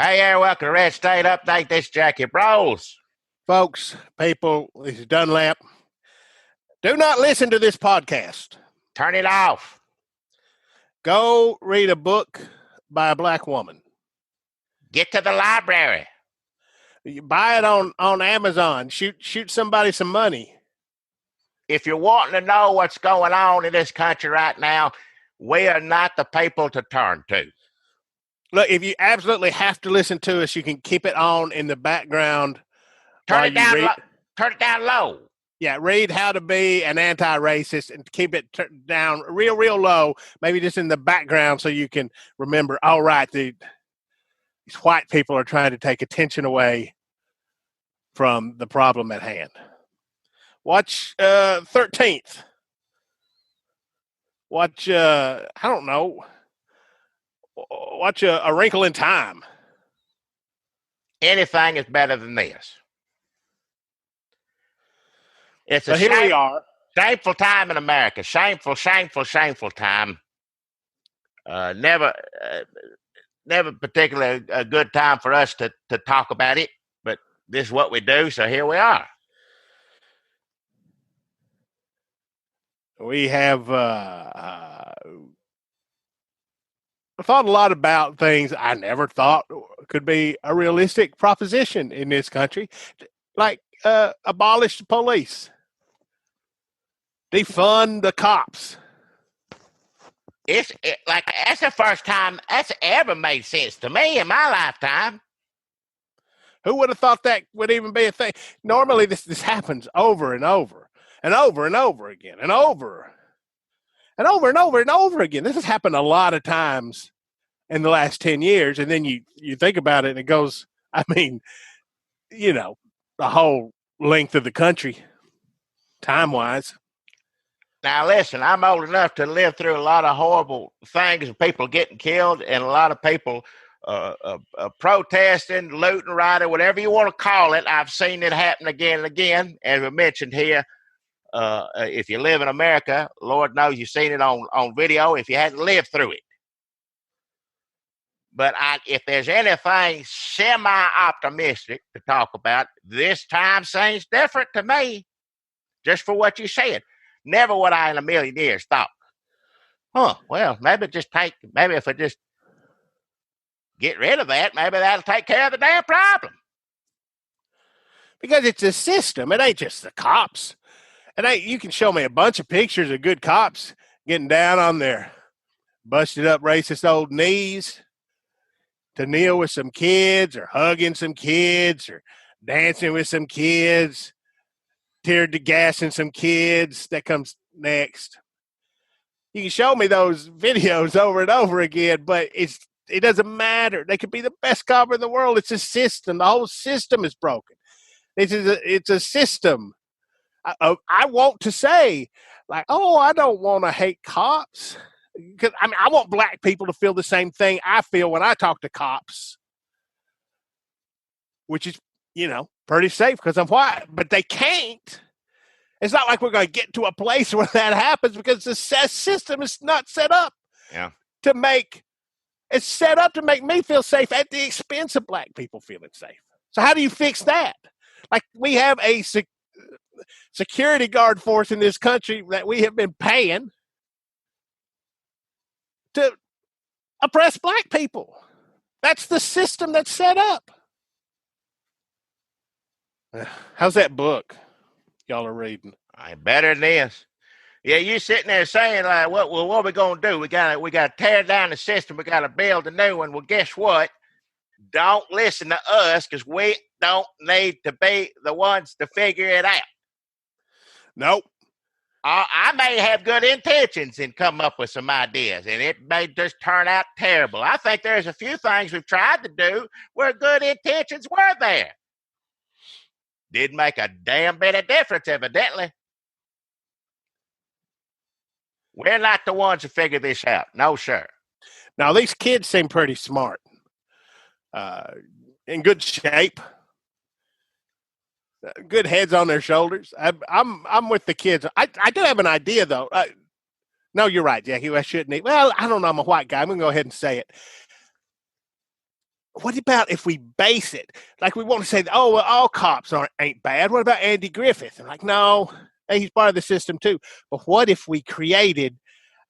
Hey there, welcome to Red State Update. This is Jackie Bros. Folks, people, this is Dunlap. Do not listen to this podcast. Turn it off. Go read a book by a black woman. Get to the library. You buy it on Amazon. Shoot somebody some money. If you're wanting to know what's going on in this country right now, we are not the people to turn to. Look, if you absolutely have to listen to us, you can keep it on in the background. Turn it down low. Yeah, read How to Be an Anti-Racist and keep it down real low, maybe just in the background so you can remember, all right, these white people are trying to take attention away from the problem at hand. Watch 13th. Watch, I don't know. Watch a Wrinkle in Time. Anything is better than this. It's a here we are. Shameful time in America. Shameful time. Never particularly a good time for us to talk about it, but this is what we do, so here we are. We have thought a lot about things I never thought could be a realistic proposition in this country, like abolish the police, defund the cops. That's the first time that's ever made sense to me in my lifetime. Who would have thought that would even be a thing? Normally, this happens over and over and over and over again and over and over and over and over again. This has happened a lot of times in the last 10 years. And then you think about it and it goes, I mean, the whole length of the country, time-wise. Now, listen, I'm old enough to live through a lot of horrible things and people getting killed and a lot of people protesting, looting, rioting, whatever you want to call it. I've seen it happen again and again. As we mentioned here, if you live in America, Lord knows you've seen it on video if you hadn't lived through it. But if there's anything semi-optimistic to talk about, this time seems different to me, just for what you said. Never would I in a million years thought, well, maybe if I just get rid of that, maybe that'll take care of the damn problem. Because it's a system. It ain't just the cops. You can show me a bunch of pictures of good cops getting down on their busted up racist old knees to kneel with some kids or hugging some kids or dancing with some kids, tear to gassing some kids. That comes next. You can show me those videos over and over again, but it doesn't matter. They could be the best cop in the world. It's a system. The whole system is broken. It's a system. I want to say, like, I don't want to hate cops. Because I want black people to feel the same thing I feel when I talk to cops, which is, pretty safe because I'm white. But they can't. It's not like we're going to get to a place where that happens because the system is not set up to make. It's set up to make me feel safe at the expense of black people feeling safe. So how do you fix that? Like, we have a security guard force in this country that we have been paying to oppress black people. That's the system that's set up. How's that book y'all are reading? Better than this. Yeah, you sitting there saying, like, what are we going to do? We got to tear down the system. We got to build a new one. Well, guess what? Don't listen to us because we don't need to be the ones to figure it out. Nope. I may have good intentions and come up with some ideas, and it may just turn out terrible. I think there's a few things we've tried to do where good intentions were there. Didn't make a damn bit of difference, evidently. We're not the ones who figure this out. No, sir. Now, these kids seem pretty smart, in good shape. Good heads on their shoulders. I'm with the kids. I do have an idea, though. No, you're right, Jackie. I shouldn't eat. Well, I don't know. I'm a white guy. I'm going to go ahead and say it. what about if we base it? Like we want to say, oh, well, all cops ain't bad. What about Andy Griffith? And like, no, he's part of the system too. But what if we created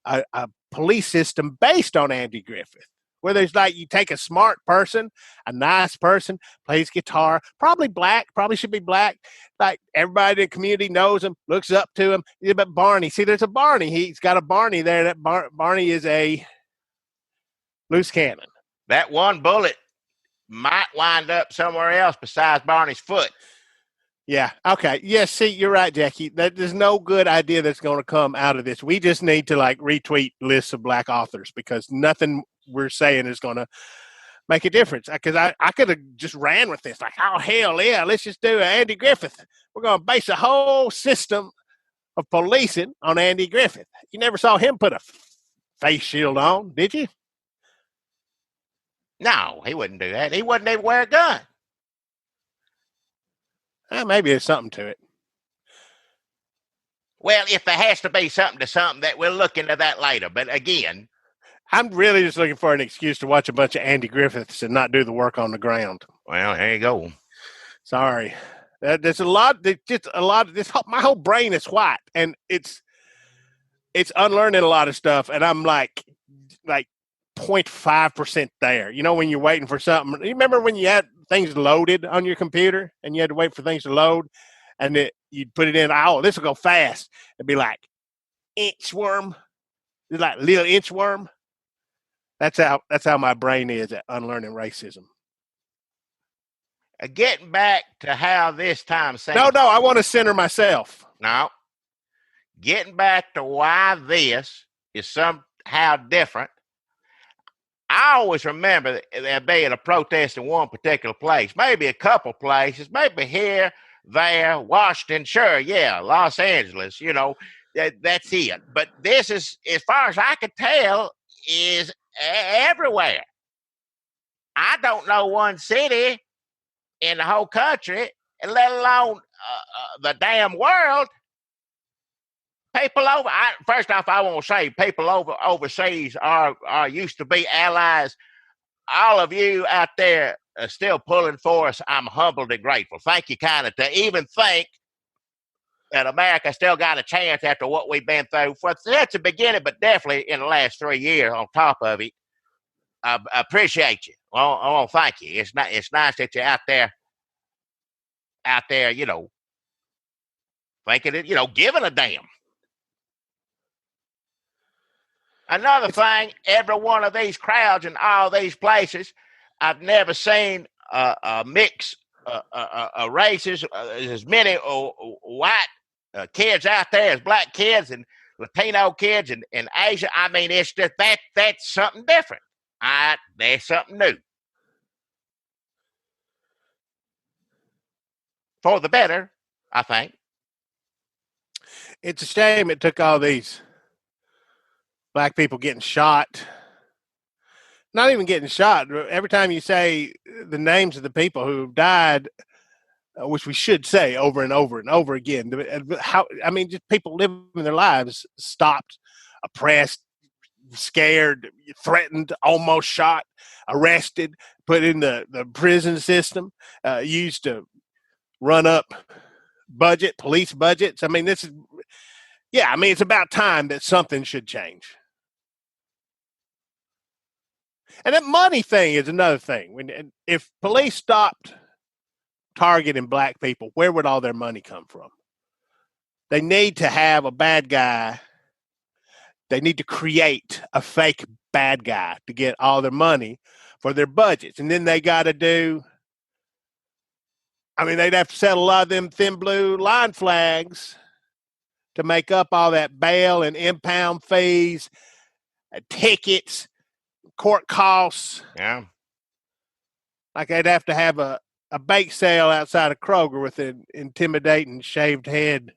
a police system based on Andy Griffith? Where there's like, you take a smart person, a nice person, plays guitar, probably black, probably should be black. Like everybody in the community knows him, looks up to him. Yeah, but Barney, see, there's a Barney. He's got a Barney there. That Barney is a loose cannon. That one bullet might wind up somewhere else besides Barney's foot. Yeah. Okay. Yeah. See, you're right, Jackie. There's no good idea that's going to come out of this. We just need to like retweet lists of black authors because nothing we're saying is going to make a difference. Because I could have just ran with this. Like, oh, hell yeah, let's just do Andy Griffith. We're going to base a whole system of policing on Andy Griffith. You never saw him put a face shield on, did you? No, he wouldn't do that. He wouldn't even wear a gun. Maybe there's something to it. Well, if there has to be something to something, that we'll look into that later. But again, I'm really just looking for an excuse to watch a bunch of Andy Griffiths and not do the work on the ground. Well, there you go. Sorry. There's a lot. There's just a lot of this. My whole brain is white, and it's unlearning a lot of stuff. And I'm like 0.5% there. You know, when you're waiting for something. You remember when you had things loaded on your computer and you had to wait for things to load, and you'd put it in. Oh, this will go fast. It'd be like inchworm. It's like little inchworm. That's how my brain is at unlearning racism. Getting back to how this time No, I want to center myself. No. Getting back to why this is somehow different. I always remember there being a protest in one particular place, maybe a couple places, maybe here, there, Washington, sure, yeah, Los Angeles, you know, that's it. But this is, as far as I can tell, is everywhere. I don't know one city in the whole country, and let alone the damn world. People first off, I want to say people overseas are used to be allies. All of you out there are still pulling for us. I'm humbled and grateful. Thank you, kind of, to even think that America still got a chance after what we've been through since the beginning, but definitely in the last 3 years. On top of it, I appreciate you. Well, I want to thank you. It's nice that you're out there, you know, thinking it, you know, giving a damn. Another thing, every one of these crowds in all these places, I've never seen a mix of races, as many white kids out there as black kids and Latino kids and Asia. I mean, it's just that's something different. There's something new. For the better, I think. It's a shame it took all these black people getting shot. Not even getting shot. Every time you say the names of the people who died, which we should say over and over and over again, just people living their lives stopped, oppressed, scared, threatened, almost shot, arrested, put in the prison system, used to run up police budgets. I mean, it's about time that something should change. And that money thing is another thing. If police stopped targeting black people, where would all their money come from? They need to have a bad guy. They need to create a fake bad guy to get all their money for their budgets. And then they got to they'd have to sell a lot of them thin blue line flags to make up all that bail and impound fees, tickets, court costs. Yeah. Like they'd have to have a bake sale outside of Kroger with an intimidating shaved head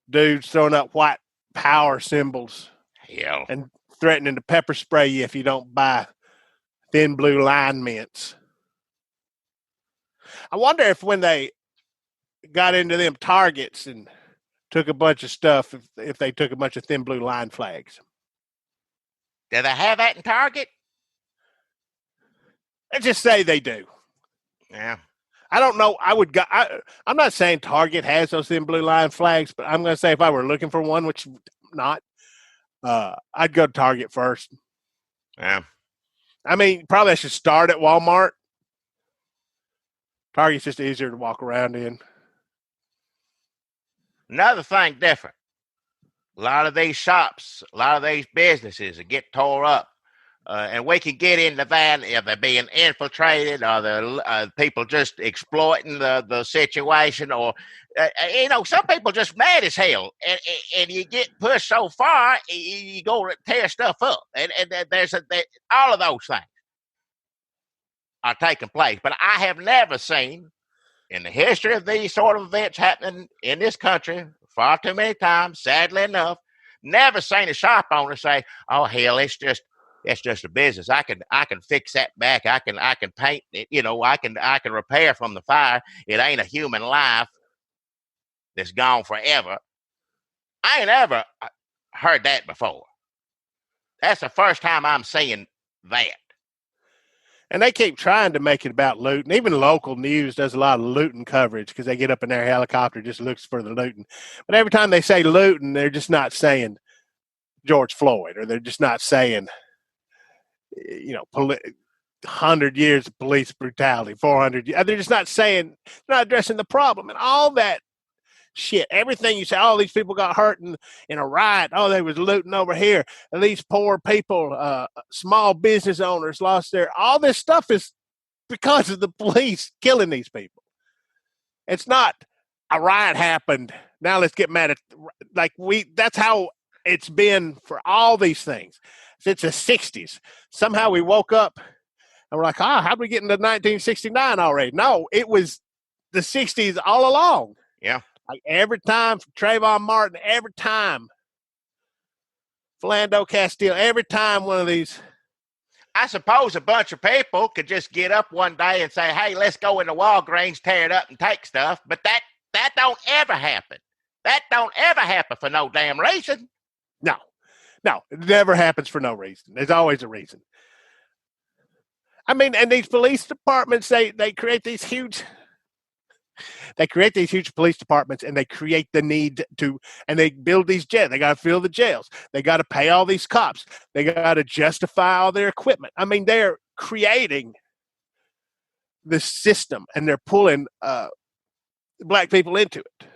dudes throwing up white power symbols. Yeah. And threatening to pepper spray you if you don't buy thin blue line mints. I wonder if when they got into them Targets and took a bunch of stuff, if they took a bunch of thin blue line flags. Do they have that in Target? Let's just say they do. Yeah. I don't know. I'm not saying Target has those thin blue line flags, but I'm going to say if I were looking for one, which not, I'd go to Target first. Yeah. I mean, probably I should start at Walmart. Target's just easier to walk around in. Another thing different. A lot of these shops, a lot of these businesses get tore up. And we can get into that if they're being infiltrated or the people just exploiting the situation, or some people just mad as hell, and you get pushed so far, you go to tear stuff up, and there's all of those things are taking place. But I have never seen in the history of these sort of events happening in this country far too many times, sadly enough, never seen a shop owner say, "Oh hell, it's just a business. I can fix that back. I can paint it. I can repair from the fire. It ain't a human life that's gone forever." I ain't ever heard that before. That's the first time I'm seeing that. And they keep trying to make it about looting. Even local news does a lot of looting coverage because they get up in their helicopter, just looks for the looting. But every time they say looting, they're just not saying George Floyd, or they're just not saying, 100 years of police brutality, 400 years. They're just not saying, not addressing the problem. And all that shit, everything you say, oh, these people got hurt in a riot. Oh, they was looting over here. And these poor people, small business owners lost all this stuff is because of the police killing these people. It's not a riot happened. Now let's get mad at, that's how it's been for all these things since the 60s. Somehow we woke up and we're like, how did we get into 1969 already? No, it was the 60s all along. Yeah. Like every time Trayvon Martin, every time Philando Castile, every time one of these. I suppose a bunch of people could just get up one day and say, "Hey, let's go into Walgreens, tear it up, and take stuff." But that don't ever happen. That don't ever happen for no damn reason. No, it never happens for no reason. There's always a reason. I mean, and these police departments, they create these huge police departments, and they create the need to, and they build these jails. They got to fill the jails. They got to pay all these cops. They got to justify all their equipment. I mean, they're creating this system, and they're pulling black people into it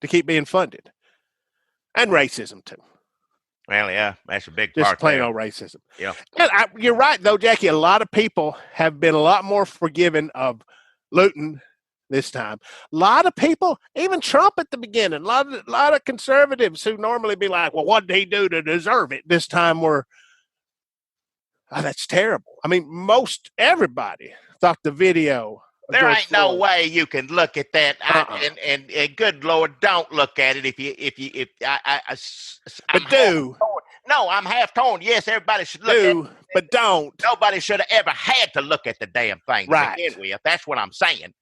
to keep being funded, and racism too. Well, yeah, that's a big just part. Just plain old racism. Yeah, and you're right though, Jackie. A lot of people have been a lot more forgiving of looting this time. A lot of people, even Trump at the beginning, a lot of conservatives who normally be like, "Well, what did he do to deserve it?" This time that's terrible. I mean, most everybody thought the video. There ain't no way you can look at that, and good Lord, don't look at it. I'm half torn. Yes, everybody should look at it, but don't. Nobody should have ever had to look at the damn thing to begin with. That's what I'm saying.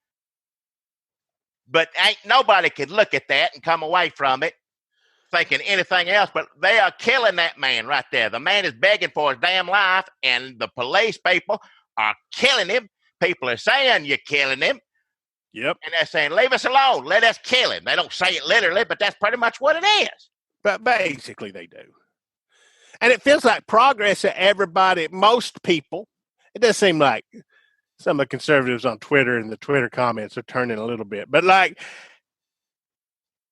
But ain't nobody can look at that and come away from it thinking anything else. But they are killing that man right there. The man is begging for his damn life, and the police people are killing him. People are saying you're killing him. Yep. And they're saying, "Leave us alone. Let us kill him." They don't say it literally, but that's pretty much what it is. But basically they do. And it feels like progress to everybody, most people. It does seem like some of the conservatives on Twitter and the Twitter comments are turning a little bit. But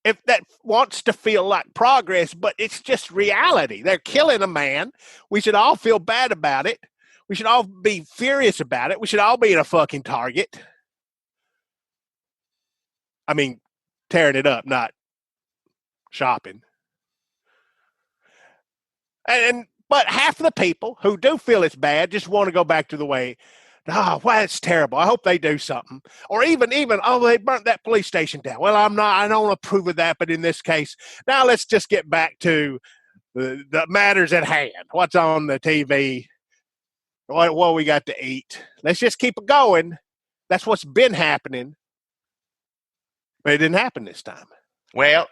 if that wants to feel like progress, but it's just reality. They're killing a man. We should all feel bad about it. We should all be furious about it. We should all be in a fucking Target. I mean, tearing it up, not shopping. But half of the people who do feel it's bad just want to go back to the way, it's terrible. I hope they do something. Or even, they burnt that police station down. Well, I don't approve of that, but in this case, now let's just get back to the matters at hand. What's on the TV? What we got to eat? Let's just keep it going. That's what's been happening. But it didn't happen this time. Well,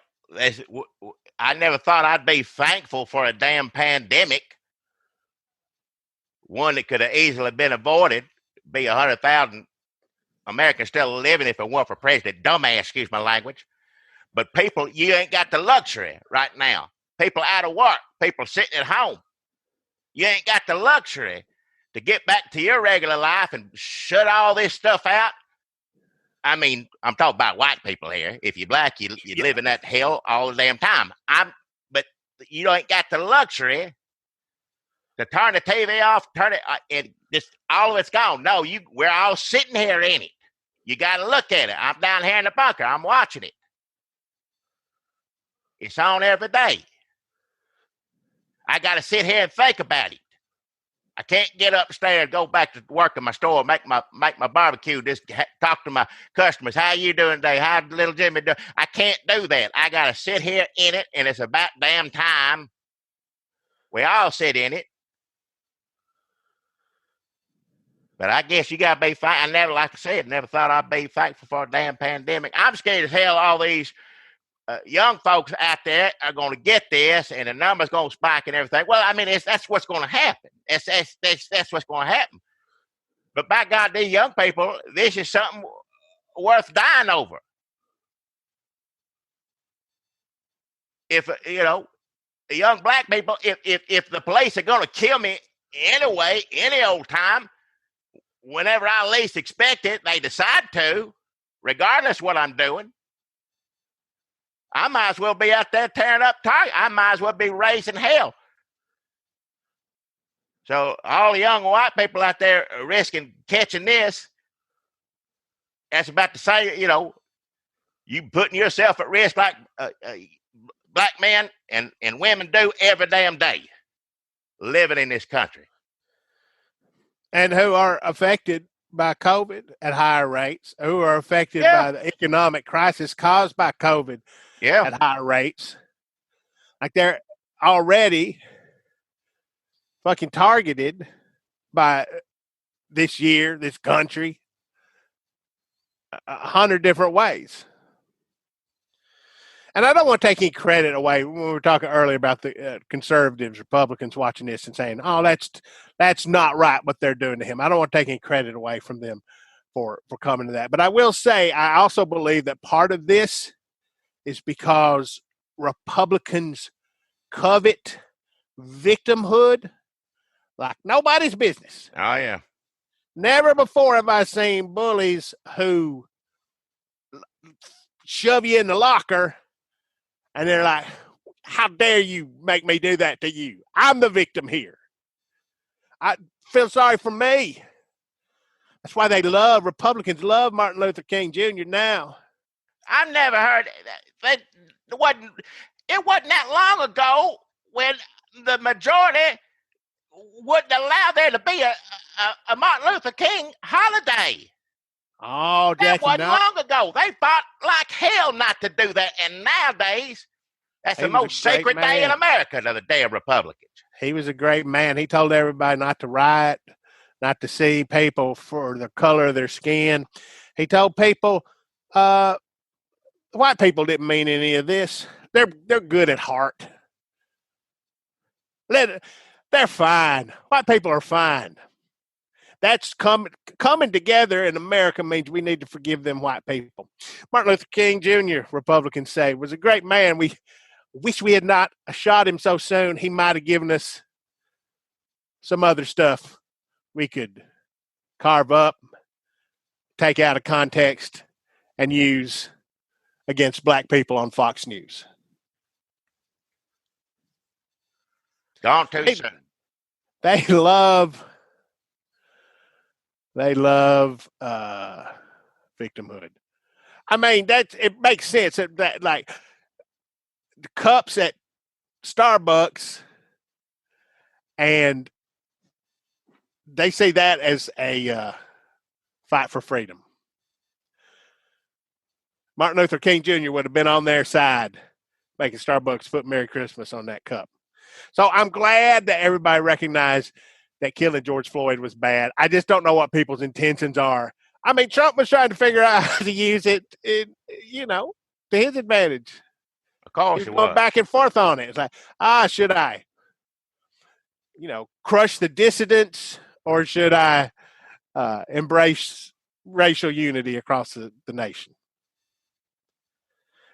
I never thought I'd be thankful for a damn pandemic. one that could have easily been avoided, be 100,000 Americans still living if it weren't for President Dumbass, excuse my language. But people, you ain't got the luxury right now. People out of work, people sitting at home. You ain't got the luxury to get back to your regular life and shut all this stuff out. I mean, I'm talking about white people here. If you're black, you live in that hell all the damn time. But you ain't got the luxury to turn the TV off, turn it, and just all of it's gone. No, we're all sitting here in it. You got to look at it. I'm down here in the bunker. I'm watching it. It's on every day. I got to sit here and think about it. I can't get upstairs, go back to work in my store, make my barbecue, just talk to my customers. How you doing today? How little Jimmy doing? I can't do that. I got to sit here in it, and it's about damn time we all sit in it. But I guess you got to be thankful. Like I said, never thought I'd be thankful for a damn pandemic. I'm scared as hell all these young folks out there are going to get this, and the numbers going to spike and everything. Well, I mean, that's what's going to happen. That's what's going to happen. But by God, these young people, this is something worth dying over. If the young black people, if the police are going to kill me anyway, any old time, whenever I least expect it, they decide to, regardless what I'm doing. I might as well be out there tearing up Target. I might as well be raising hell. So all the young white people out there are risking catching this. That's about to say, you putting yourself at risk like black men and women do every damn day living in this country. And who are affected by COVID at higher rates, who are affected by the economic crisis caused by COVID at higher rates. Like they're already fucking targeted by this year, this country, 100 different ways. And I don't want to take any credit away when we were talking earlier about the conservatives, Republicans watching this and saying, oh, that's not right what they're doing to him. I don't want to take any credit away from them for coming to that. But I will say, I also believe that part of this is because Republicans covet victimhood like nobody's business. Oh, yeah. Never before have I seen bullies who shove you in the locker and they're like, how dare you make me do that to you? I'm the victim here. I feel sorry for me. That's why Republicans love Martin Luther King Jr. now. I've never heard that. It wasn't that long ago when the majority wouldn't allow there to be a Martin Luther King holiday. Oh, that wasn't long ago. They fought like hell not to do that. And nowadays, that's the most sacred day in America, the Day of Republicans. He was a great man. He told everybody not to riot, not to see people for the color of their skin. He told people, white people didn't mean any of this. They're good at heart. They're fine. White people are fine. That's coming together in America means we need to forgive them white people. Martin Luther King Jr., Republicans say, was a great man. We wish we had not shot him so soon. He might have given us some other stuff we could carve up, take out of context, and use against black people on Fox News. Gone too soon. They love victimhood. I mean, it makes sense that like the cups at Starbucks, and they see that as a fight for freedom. Martin Luther King Jr. would have been on their side, making Starbucks put Merry Christmas on that cup. So I'm glad that everybody recognized that killing George Floyd was bad. I just don't know what people's intentions are. I mean, Trump was trying to figure out how to use it, to his advantage. Of course, he was going back and forth on it. It's like, should I? crush the dissidents, or should I embrace racial unity across the nation?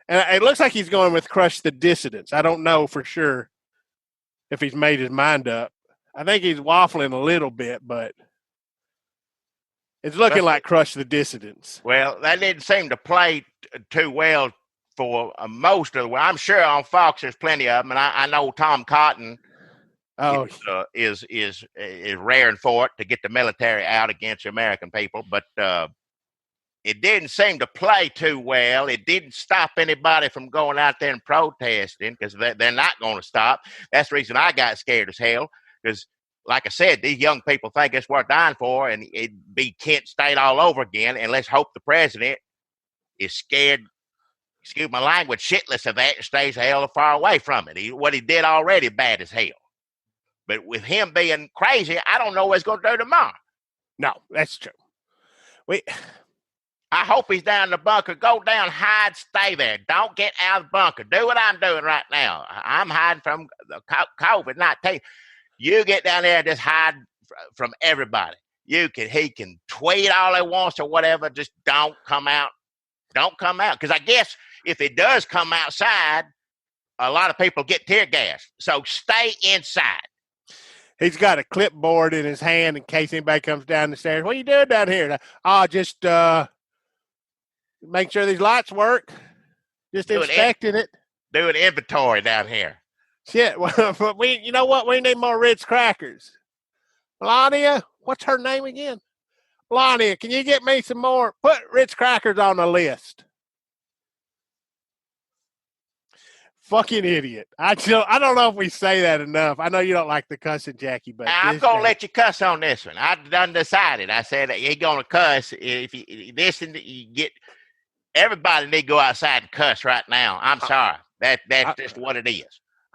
And it looks like he's going with crush the dissidents. I don't know for sure if he's made his mind up. I think he's waffling a little bit, but it's looking like crush the dissidents. Well, that didn't seem to play too well for most of the way. I'm sure on Fox there's plenty of them, and I know Tom Cotton is raring for it to get the military out against the American people, but it didn't seem to play too well. It didn't stop anybody from going out there and protesting, because they're not going to stop. That's the reason I got scared as hell, because like I said, these young people think it's worth dying for, and it'd be Kent State all over again. And let's hope the president is scared, excuse my language, shitless of that, and stays the hell far away from it. What he did already bad as hell. But with him being crazy, I don't know what he's going to do tomorrow. No, that's true. I hope he's down in the bunker. Go down, hide, stay there. Don't get out of the bunker. Do what I'm doing right now. I'm hiding from COVID-19. You get down there and just hide from everybody. He can tweet all he wants or whatever. Just don't come out. Don't come out. Because I guess if it does come outside, a lot of people get tear gas. So stay inside. He's got a clipboard in his hand in case anybody comes down the stairs. What are you doing down here? Just make sure these lights work. Just inspecting it. Do an inventory down here. Shit. Well, you know what? We need more Ritz crackers. Melania, what's her name again? Melania, can you get me some more? Put Ritz crackers on the list. Fucking idiot. I don't know if we say that enough. I know you don't like the cussing, Jackie, but I'm going to let you cuss on this one. I done decided. I said he's going to cuss. If you get everybody need to go outside and cuss right now. I'm sorry. That's just what it is.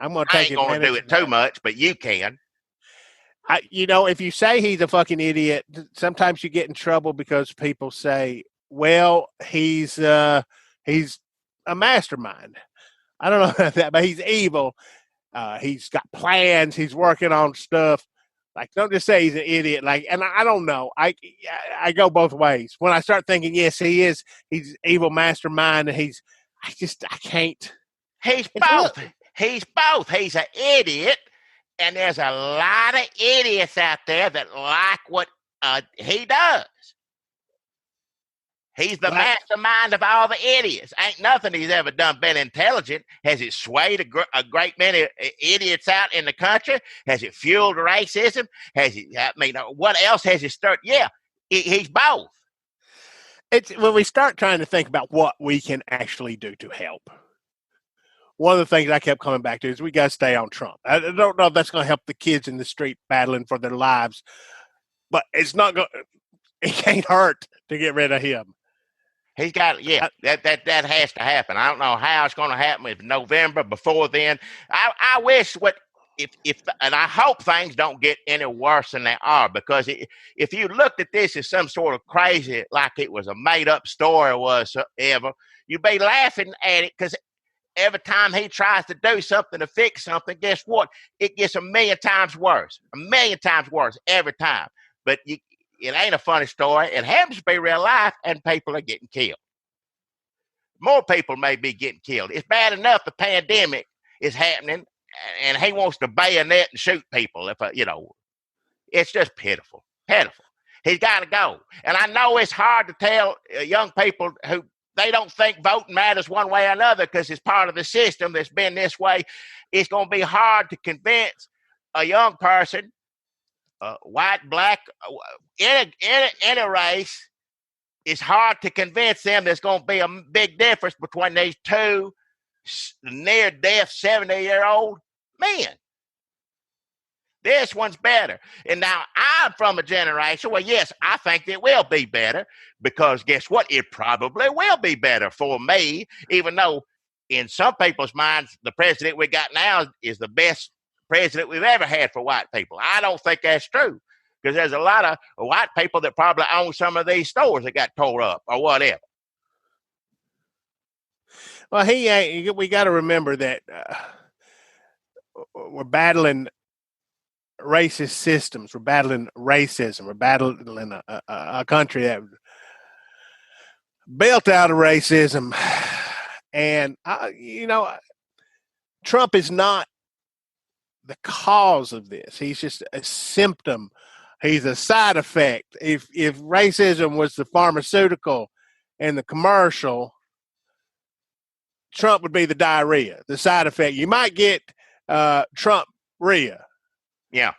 I'm going to take I ain't going to do it too much, but you can. If you say he's a fucking idiot, sometimes you get in trouble because people say, well, he's a mastermind. I don't know about that, but he's evil. He's got plans. He's working on stuff. Like, don't just say he's an idiot. Like, and I don't know. I go both ways. When I start thinking, yes, he is. He's evil mastermind, and I can't. He's both. He's both. He's an idiot, and there's a lot of idiots out there that like what he does. He's the mastermind of all the idiots. Ain't nothing he's ever done been intelligent. Has it swayed a great many idiots out in the country? Has it fueled racism? What else has it started? Yeah, he's both. It's when we start trying to think about what we can actually do to help. One of the things I kept coming back to is we got to stay on Trump. I don't know if that's going to help the kids in the street battling for their lives, but it's not going. It can't hurt to get rid of him. He's got, that has to happen. I don't know how it's going to happen in November. Before then, I wish and I hope things don't get any worse than they are, because if you looked at this as some sort of crazy, like it was a made up story or whatever, you'd be laughing at it, because every time he tries to do something to fix something, guess what? It gets a million times worse every time. But it ain't a funny story. It happens to be real life, and people are getting killed. More people may be getting killed. It's bad enough the pandemic is happening, and he wants to bayonet and shoot people. It's just pitiful. He's got to go. And I know it's hard to tell young people who they don't think voting matters one way or another, because it's part of the system that's been this way. It's going to be hard to convince a young person, white, black, any race. It's hard to convince them there's going to be a big difference between these two near-death 70-year-old men. This one's better. And now I'm from a generation where, yes, I think it will be better, because guess what? It probably will be better for me, even though in some people's minds, the president we got now is the best president we've ever had for white people. I don't think that's true, because there's a lot of white people that probably own some of these stores that got tore up or whatever. Well, we got to remember that we're battling racist systems. We're battling racism. We're battling a country that built out of racism. And, Trump is not the cause of this. He's just a symptom. He's a side effect. If racism was the pharmaceutical and the commercial, Trump would be the diarrhea, the side effect. You might get Trump-rhea. Yeah.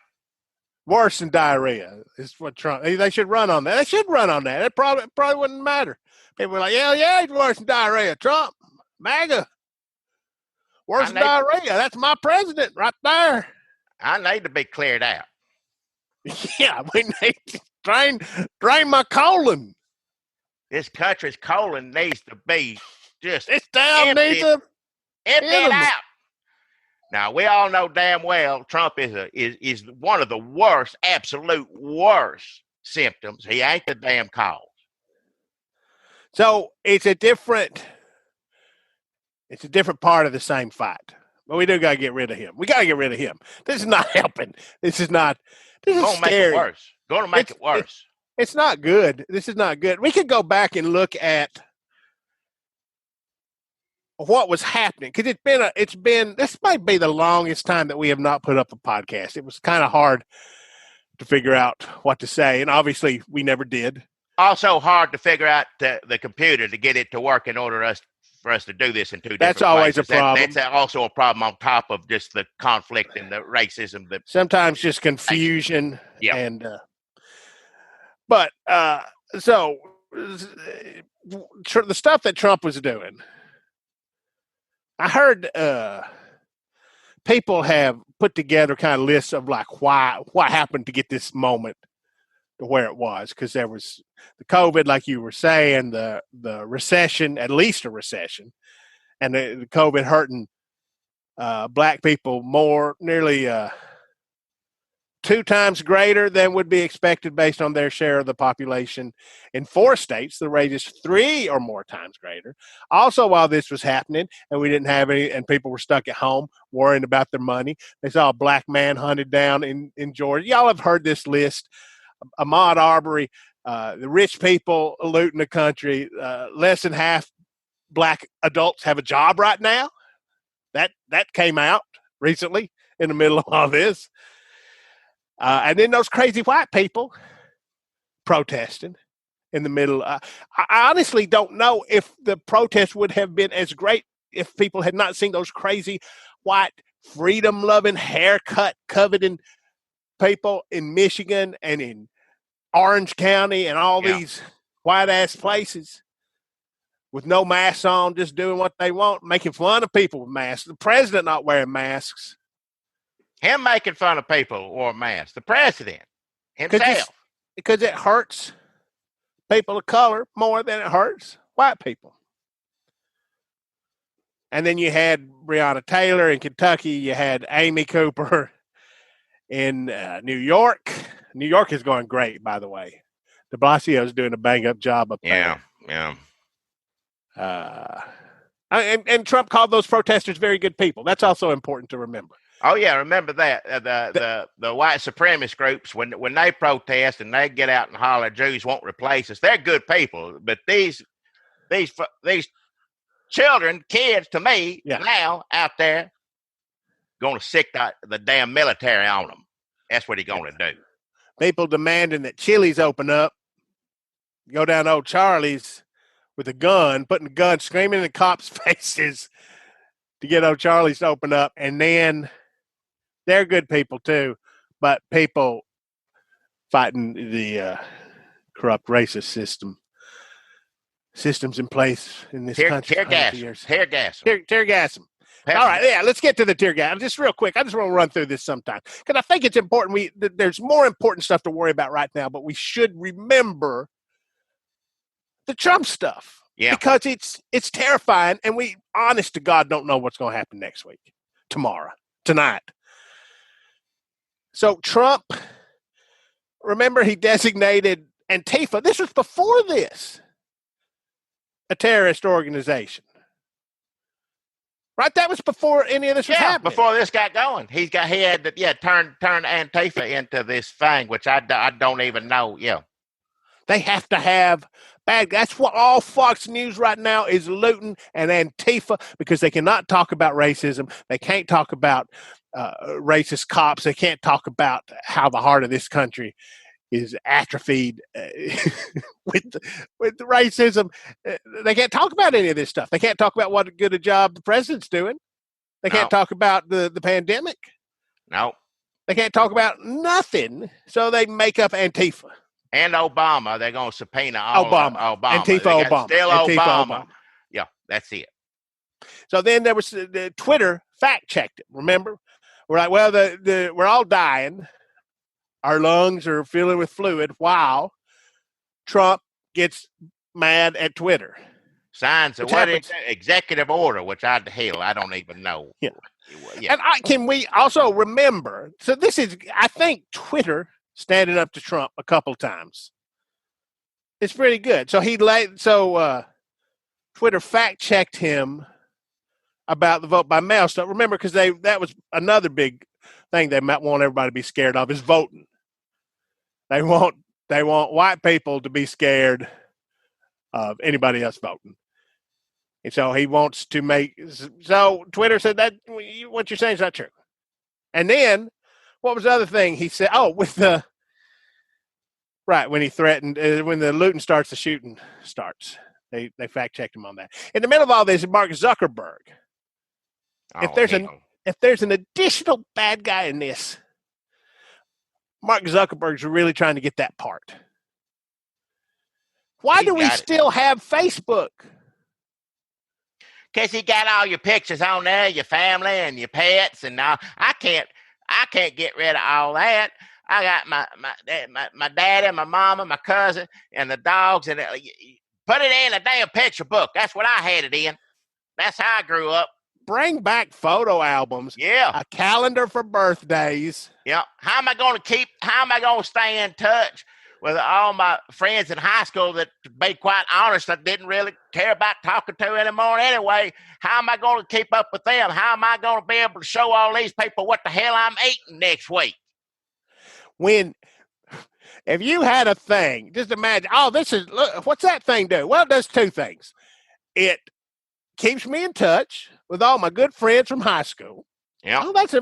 Worse than diarrhea is what Trump. They should run on that. They should run on that. It probably wouldn't matter. People are like, yeah, he's worse than diarrhea. Trump, MAGA, worse than diarrhea. That's my president right there. I need to be cleared out. Yeah, we need to drain my colon. This country's colon needs to be just it's down needs to empty it out. Now we all know damn well Trump is one of the worst, absolute worst symptoms. He ain't the damn cause. So it's a different part of the same fight. But we do got to get rid of him. We got to get rid of him. This is not helping. This is scary. Make it worse. Going to make it worse. It's not good. This is not good. We could go back and look at what was happening, because it's been this might be the longest time that we have not put up a podcast. It was kind of hard to figure out what to say, and obviously we never did. Also hard to figure out the computer to get it to work in order for us to do this in two different That's always places. a problem. That's also a problem on top of just the conflict and the racism. Sometimes just confusion. Yeah. And so the stuff that Trump was doing, I heard people have put together kind of lists of like what happened to get this moment to where it was, because there was the COVID, like you were saying, the recession, at least a recession, and the COVID hurting black people more, nearly 2 times greater than would be expected based on their share of the population. In 4 states, the rate is 3 or more times greater. Also, while this was happening and we didn't have any, and people were stuck at home worrying about their money, they saw a black man hunted down in Georgia. Y'all have heard this list. Ahmaud Arbery, the rich people looting the country. Less than half black adults have a job right now. That came out recently in the middle of all this. And then those crazy white people protesting in the middle. I honestly don't know if the protest would have been as great if people had not seen those crazy white freedom-loving, haircut-coveting people in Michigan and in Orange County and all these white-ass places with no masks on, just doing what they want, making fun of people with masks. The president not wearing masks. Him making fun of people who wore masks. The president himself. Because it hurts people of color more than it hurts white people. And then you had Breonna Taylor in Kentucky. You had Amy Cooper in New York. New York is going great, by the way. De Blasio is doing a bang-up job up there. Yeah. And Trump called those protesters very good people. That's also important to remember. Oh yeah, remember that the white supremacist groups when they protest and they get out and holler, Jews won't replace us. They're good people, but these children, kids, to me now out there, going to sick the damn military on them. That's what he's going to do. People demanding that Chili's open up, go down to old Charlie's with a gun, putting the gun, screaming in the cops' faces to get old Charlie's to open up, and then they're good people too, but people fighting the corrupt racist systems in place in this country. Tear gas them. All right, let's get to the tear gas. Just real quick, I just want to run through this sometime because I think it's important. There's more important stuff to worry about right now, but we should remember the Trump stuff because it's terrifying, and we, honest to God, don't know what's going to happen next week, tomorrow, tonight. So Trump, remember, he designated Antifa. This was before this, a terrorist organization. Right, that was before any of this was happening. Before this got going, he had to turn Antifa into this thing, which I don't even know. Yeah, they have to have bad. That's what all Fox News right now is, looting and Antifa, because they cannot talk about racism. They can't talk about racist cops. They can't talk about how the heart of this country is atrophied with the racism. They can't talk about any of this stuff. They can't talk about what good a job the president's doing. They can't talk about the pandemic. No. They can't talk about nothing, so they make up Antifa. And Obama. They're going to subpoena all Obama. Antifa Obama. Still Antifa Obama. Yeah, that's it. So then there was the Twitter fact-checked it, remember? We're like, well, we're all dying. Our lungs are filling with fluid while Trump gets mad at Twitter. Signs of what executive order, which I don't even know. Yeah. And can we also remember? So this is, I think, Twitter standing up to Trump a couple times. It's pretty good. So Twitter fact checked him about the vote by mail stuff. Remember, because that was another big thing they might want everybody to be scared of, is voting. They want white people to be scared of anybody else voting. And so he wants to so Twitter said that what you're saying is not true. And then what was the other thing he said? Oh, when he threatened, when the looting starts, the shooting starts. They fact checked him on that. In the middle of all this is Mark Zuckerberg. If there's an additional bad guy in this, Mark Zuckerberg's really trying to get that part. Why do we still have Facebook? Because he got all your pictures on there, your family and your pets, and now I can't get rid of all that. I got my daddy, my mama, my cousin, and the dogs, and put it in a damn picture book. That's what I had it in. That's how I grew up. Bring back photo albums. Yeah. A calendar for birthdays. Yeah. How am I going to stay in touch with all my friends in high school that, to be quite honest, I didn't really care about talking to anymore anyway? How am I going to keep up with them? How am I going to be able to show all these people what the hell I'm eating next week? If you had a thing, just imagine, what's that thing do? Well, it does two things. It keeps me in touch with all my good friends from high school. Yeah. Oh, that's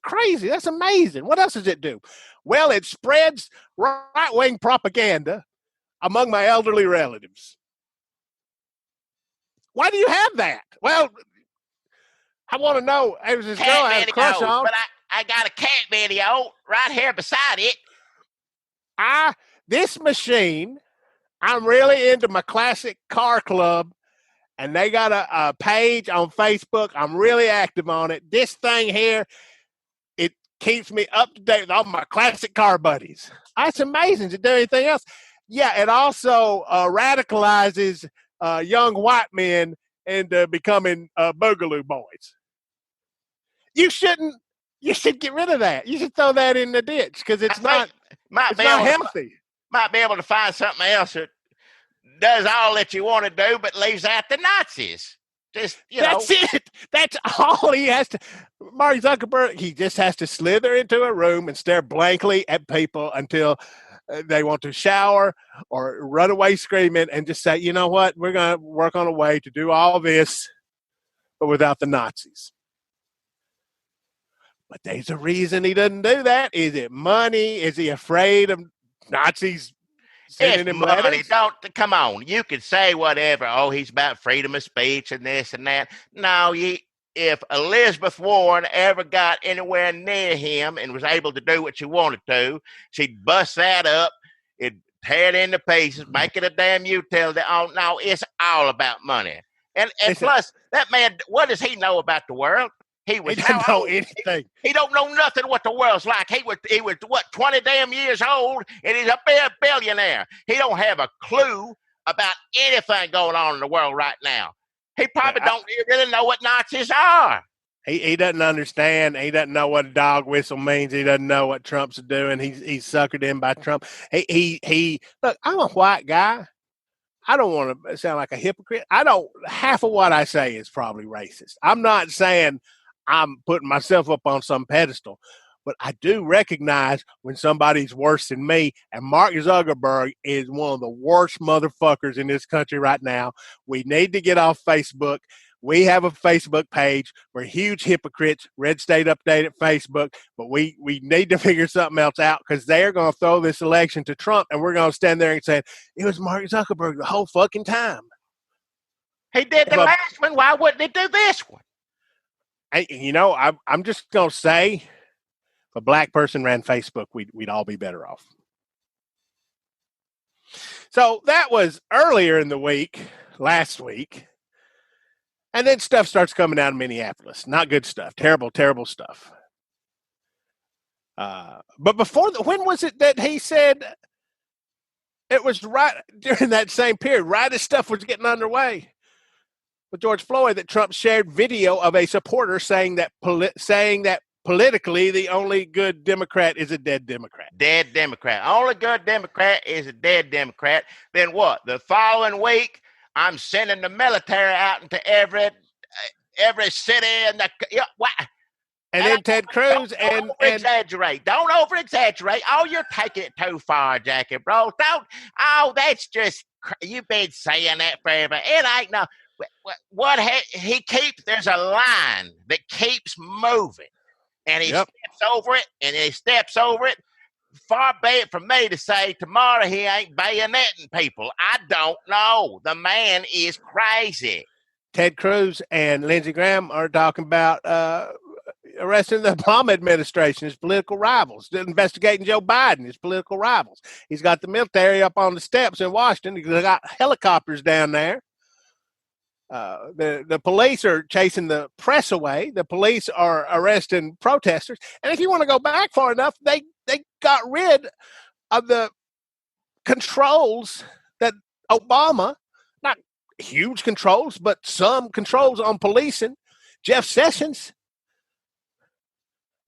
crazy. That's amazing. What else does it do? Well, it spreads right-wing propaganda among my elderly relatives. Why do you have that? Well, I want to know. There was this girl I had a crush on. But I got a cat video right here beside it. This machine, I'm really into my classic car club, and they got a page on Facebook. I'm really active on it. This thing here, it keeps me up to date with all my classic car buddies. It's amazing. Does it do anything else? Yeah, it also radicalizes young white men into becoming boogaloo boys. You should get rid of that. You should throw that in the ditch because it's not healthy. Might be able to find something else that does all that you want to do, but leaves out the Nazis. That's it. That's all he has to. Mark Zuckerberg, he just has to slither into a room and stare blankly at people until they want to shower or run away screaming, and just say, you know what, we're going to work on a way to do all this, but without the Nazis. But there's a reason he doesn't do that. Is it money? Is he afraid of Nazis sending him letters? Come on. You can say whatever. Oh, he's about freedom of speech and this and that. No, if Elizabeth Warren ever got anywhere near him and was able to do what she wanted to, she'd bust that up, it'd tear it into pieces, make it a damn utility. Oh, no, it's all about money. And plus, that man, what does he know about the world? He doesn't know anything. He don't know nothing what the world's like. He was 20 damn years old, and he's a billionaire. He don't have a clue about anything going on in the world right now. He probably don't really know what Nazis are. He doesn't understand. He doesn't know what a dog whistle means. He doesn't know what Trump's doing. He's suckered in by Trump. Look, I'm a white guy. I don't want to sound like a hypocrite. Half of what I say is probably racist. I'm not saying I'm putting myself up on some pedestal, but I do recognize when somebody's worse than me, and Mark Zuckerberg is one of the worst motherfuckers in this country right now. We need to get off Facebook. We have a Facebook page. We're huge hypocrites. Red State Update at Facebook, but we need to figure something else out because they're going to throw this election to Trump, and we're going to stand there and say, it was Mark Zuckerberg the whole fucking time. He did the last one. Why wouldn't he do this one? I'm just going to say, if a black person ran Facebook, we'd all be better off. So that was earlier in the week, last week. And then stuff starts coming out of Minneapolis. Not good stuff. Terrible, terrible stuff. But before, when was it that he said it was right during that same period, right as stuff was getting underway with George Floyd, that Trump shared video of a supporter saying that politically the only good Democrat is a dead Democrat. Dead Democrat. Only good Democrat is a dead Democrat. Then what? The following week, I'm sending the military out into every city and what? And then Ted Cruz don't over-exaggerate. Don't over-exaggerate. Oh, you're taking it too far, Jackie, bro. Don't. Oh, that's just you've been saying that forever. It ain't no. What he keeps? There's a line that keeps moving, and he steps over it, and he steps over it. Far be it from me to say tomorrow he ain't bayoneting people. I don't know. The man is crazy. Ted Cruz and Lindsey Graham are talking about arresting the Obama administration, his political rivals, investigating Joe Biden, his political rivals. He's got the military up on the steps in Washington. He's got helicopters down there. The police are chasing the press away. The police are arresting protesters. And if you want to go back far enough, they got rid of the controls that Obama, not huge controls, but some controls on policing. Jeff Sessions,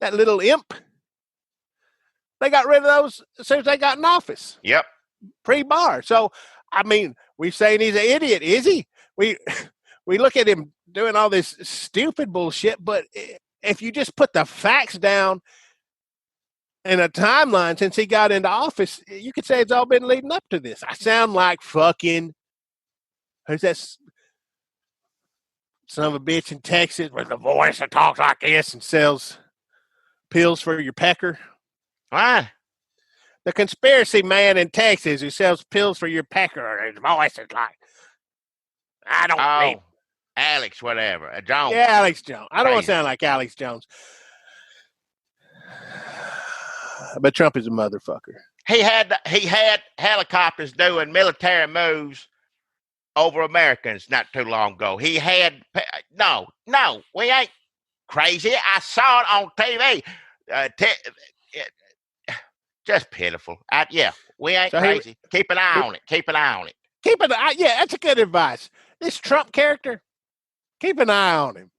that little imp, they got rid of those as soon as they got in office. Yep. Pre-bar. So, I mean, we're saying he's an idiot. Is he? We look at him doing all this stupid bullshit, but if you just put the facts down in a timeline since he got into office, you could say it's all been leading up to this. I sound like fucking, who's that son of a bitch in Texas with the voice that talks like this and sells pills for your pecker? Why? The conspiracy man in Texas who sells pills for your pecker, his voice is like, I don't need Alex, whatever. Jones. Yeah, Alex Jones. I don't want to sound like Alex Jones. But Trump is a motherfucker. He had helicopters doing military moves over Americans not too long ago. He had no, we ain't crazy. I saw it on TV. Just pitiful. We ain't crazy. Keep an eye on it. Keep an eye on it. Yeah, that's a good advice. This Trump character, keep an eye on him.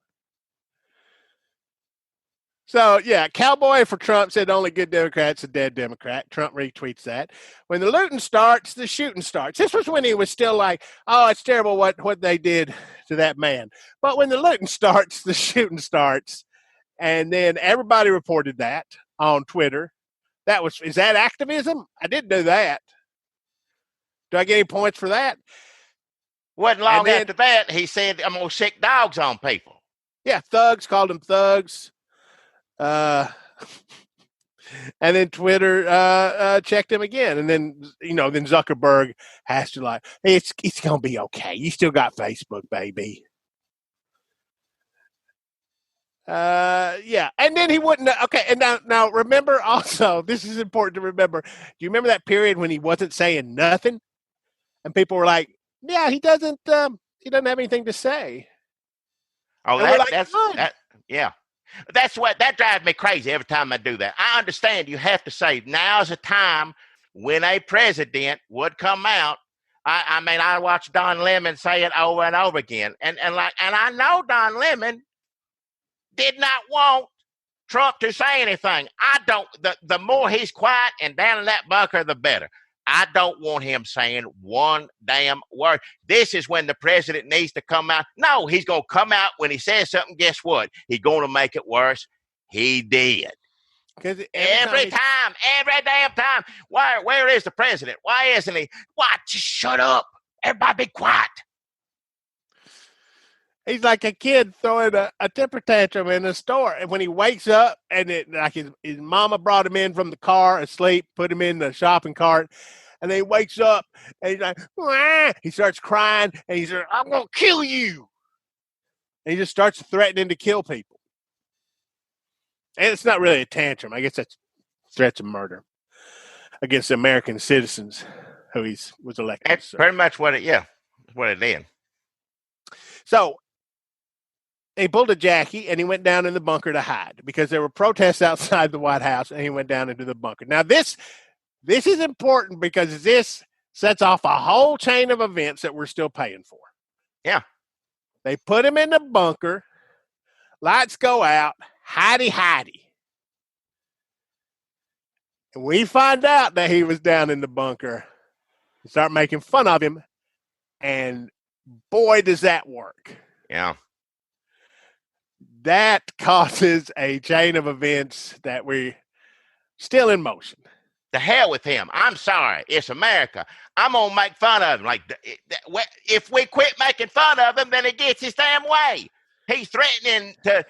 So, yeah, Cowboy for Trump said only good Democrat's a dead Democrat. Trump retweets that. When the looting starts, the shooting starts. This was when he was still like, oh, it's terrible what they did to that man. But when the looting starts, the shooting starts. And then everybody reported that on Twitter. Is that activism? I didn't do that. Do I get any points for that? Wasn't long after that, he said, I'm going to sick dogs on people. Yeah, thugs, called them thugs. And then Twitter checked him again. And then, then Zuckerberg has to like, hey, it's going to be okay. You still got Facebook, baby. Yeah. And then he wouldn't. Okay. And now remember also, this is important to remember. Do you remember that period when he wasn't saying nothing? And people were like, yeah, he doesn't have anything to say. Oh, yeah. That drives me crazy every time I do that. I understand you have to say now's a time when a president would come out. I watched Don Lemon say it over and over again. And I know Don Lemon did not want Trump to say anything. I don't, the more he's quiet and down in that bunker, the better. I don't want him saying one damn word. This is when the president needs to come out. No, he's going to come out when he says something. Guess what? He's going to make it worse. He did. Because every damn time. Where is the president? Why isn't he? What? Just shut up. Everybody be quiet. He's like a kid throwing a temper tantrum in the store. And when he wakes up and his mama brought him in from the car asleep, put him in the shopping cart, and then he wakes up and he's like, wah! He starts crying and he's like, I'm going to kill you. And he just starts threatening to kill people. And it's not really a tantrum. I guess that's threats of murder against American citizens who he was elected. That's pretty much what it did. So he pulled a Jackie and he went down in the bunker to hide because there were protests outside the White House, and he went down into the bunker. Now, this is important because this sets off a whole chain of events that we're still paying for. Yeah. They put him in the bunker. Lights go out. Hidey. And we find out that he was down in the bunker. We start making fun of him. And boy, does that work. Yeah. That causes a chain of events that we're still in motion. The hell with him. I'm sorry. It's America. I'm going to make fun of him. Like, if we quit making fun of him, then he gets his damn way. He's threatening to,